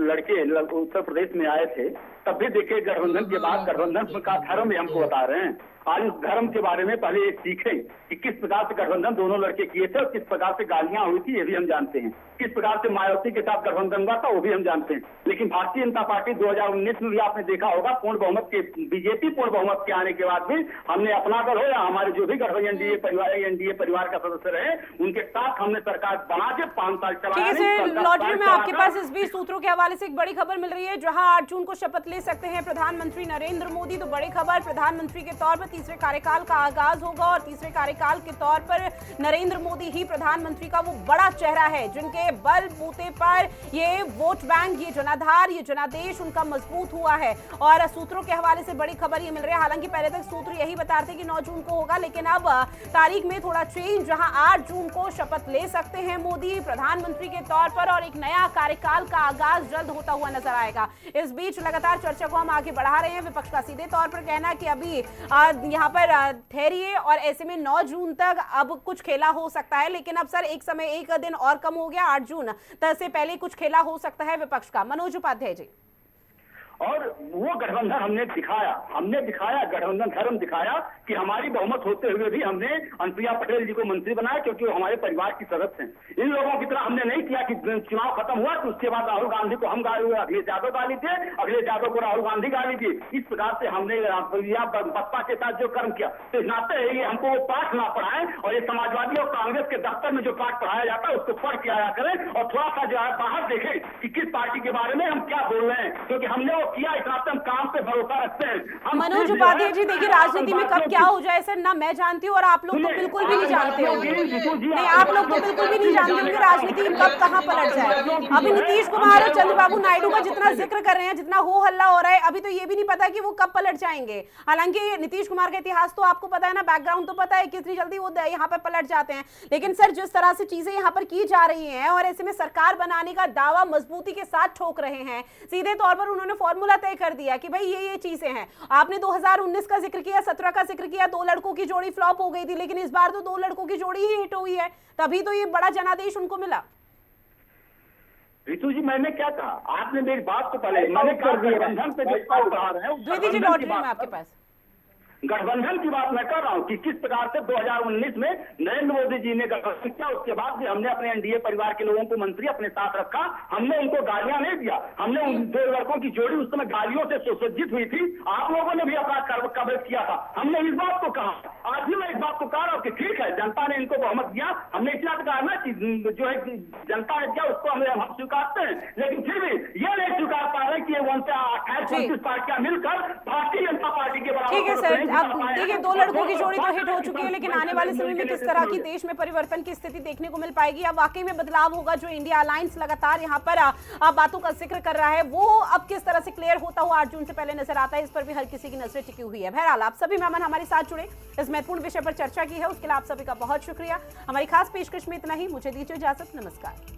लड़के उत्तर प्रदेश में आए थे तब भी देखिए गठबंधन के बाद गठबंधन का धर्म भी हमको बता रहे हैं। आज उस धर्म के बारे में पहले एक सीखें कि किस प्रकार से गठबंधन दोनों लड़के किए थे और किस प्रकार से गालियां हुई थी ये भी हम जानते हैं, किस प्रकार से मायावती के साथ गठबंधन हुआ था वो भी हम जानते हैं। लेकिन भारतीय जनता पार्टी 2019 में भी आपने देखा होगा पूर्ण बहुमत के बीजेपी पूर्ण बहुमत के आने के बाद भी हमने अपना दल हो या हमारे जो भी गठबंधन एनडीए परिवार का सदस्य रहे उनके साथ हमने सरकार बना के 5 साल चलाया। लॉटरी में आपके पास इस बीच सूत्रों के हवाले से एक बड़ी खबर मिल रही है, जहां 8 जून को शपथ ले सकते हैं प्रधानमंत्री नरेंद्र मोदी। तो बड़ी खबर, प्रधानमंत्री के तौर पर तीसरे कार्यकाल का आगाज होगा और तीसरे कार्यकाल के तौर पर नरेंद्र मोदी ही प्रधानमंत्री का वो बड़ा चेहरा है जिनके बल बूते पर ये वोट बैंक, ये जनाधार, ये जनादेश उनका मजबूत हुआ है। और सूत्रों के हवाले से बड़ी खबर ये मिल रही है, हालांकि पहले तक सूत्र यही बता रहे थे कि 9 जून को होगा, लेकिन अब तारीख में थोड़ा चेंज, जहां 8 जून को शपथ ले सकते हैं मोदी प्रधानमंत्री के तौर पर और एक नया कार्यकाल का आगाज जल्द होता हुआ नजर आएगा। इस बीच लगातार चर्चा को हम आगे बढ़ा रहे हैं। विपक्ष का सीधे तौर पर कहना है कि अभी यहाँ पर ठहरिए और ऐसे में 9 जून तक अब कुछ खेला हो सकता है, लेकिन अब सर एक समय एक दिन और कम हो गया, 8 जून तक से पहले कुछ खेला हो सकता है विपक्ष का। मनोज उपाध्याय जी। और वो गठबंधन हमने दिखाया गठबंधन धर्म दिखाया कि हमारी बहुमत होते हुए भी हमने अनुप्रिया पटेल जी को मंत्री बनाया क्योंकि वो हमारे परिवार की सदस्य हैं। इन लोगों की तरह हमने नहीं किया कि चुनाव खत्म हुआ तो उसके बाद राहुल गांधी को हम अखिलेश यादव गाली थे, अखिलेश यादव को राहुल गांधी गाली थी। इस प्रकार से हमने बसपा के साथ जो कर्म किया, तो इस नाते ये हमको वो पाठ ना पढ़ाएं और ये समाजवादी और कांग्रेस के दफ्तर में जो पाठ पढ़ाया जाता है उसको पढ़ के आया करें और थोड़ा सा जो है बाहर देखें कि किस पार्टी के बारे में हम क्या बोल रहे हैं, क्योंकि हमने किया इतना हम काम पे भरोसा रखते हैं। मनोज उपाध्याय जी, देखिए राजनीति में कब क्या हो जाए सर ना मैं जानती हूँ और आप लोग तो बिल्कुल भी नहीं जानते होंगे। नहीं, आप लोग तो बिल्कुल भी नहीं जानते होंगे राजनीति कब कहाँ पलट जाए। अभी नीतीश कुमार और चंद्रबाबू नायडू का जितना जिक्र कर रहे हैं, जितना हो हल्ला हो रहा है, अभी तो ये भी नहीं पता कि वो कब पलट जाएंगे। हालांकि नीतीश कुमार का इतिहास तो आपको पता है ना, बैकग्राउंड तो पता है कितनी जल्दी वो यहाँ पर पलट जाते हैं। लेकिन सर जिस तरह से चीजें यहाँ पर की जा रही हैं और ऐसे में सरकार बनाने का दावा मजबूती के साथ ठोक रहे हैं, सीधे तौर पर उन्होंने फॉर्मूला तय कर दिया कि भाई ये चीजें हैं। आपने 2019 का जिक्र किया, 17 का जिक्र किया, 2 लड़कों की जोड़ी फ्लॉप हो गई थी, लेकिन इस बार तो 2 लड़कों की जोड़ी ही हिट हुई है, तभी तो ये बड़ा जनादेश उनको मिला। रितु जी, मैंने क्या कहा? आपने मेरी बात को पहले मैंने कर दिया, गठबंधन पे जो बात कहा रहे हैं आपके पास गठबंधन की बात मैं कर रहा हूँ कि किस प्रकार से 2019 में नरेंद्र मोदी जी ने गठबंधन किया, उसके बाद भी हमने अपने एनडीए परिवार के लोगों को मंत्री अपने साथ रखा। हमने उनको गालियां नहीं दिया, हमने उन 2 लड़कों की जोड़ी उस समय गालियों से सुसज्जित हुई थी। आप लोगों ने भी अपना कवरेज किया था, हमने इस बात को कहा, आज भी मैं इस बात को कह रहा हूँ कि ठीक है जनता ने इनको बहुमत दिया, हमने इसलिए कहा ना कि जो है जनता ने किया उसको हम स्वीकारते हैं, लेकिन फिर भी ये नहीं स्वीकार पा रहे कि 28-29 पार्टियां मिलकर भारतीय जनता पार्टी के बराबर। अब देखिए 2 लड़कों की जोड़ी तो हिट हो चुकी है, लेकिन आने वाले समय में किस तरह की देश में परिवर्तन की स्थिति देखने को मिल पाएगी, अब वाकई में बदलाव होगा। जो इंडिया अलायंस लगातार यहाँ पर बातों का जिक्र कर रहा है वो अब किस तरह से क्लियर होता हुआ 8 जून से पहले नजर आता है, इस पर भी हर किसी की नजरें टिकी हुई है। बहरहाल आप सभी मेहमान हमारे साथ जुड़े, इस महत्वपूर्ण विषय पर चर्चा की है, उसके लिए आप सभी का बहुत शुक्रिया। हमारी खास पेशकश में इतना ही, मुझे दीजिए इजाजत, नमस्कार।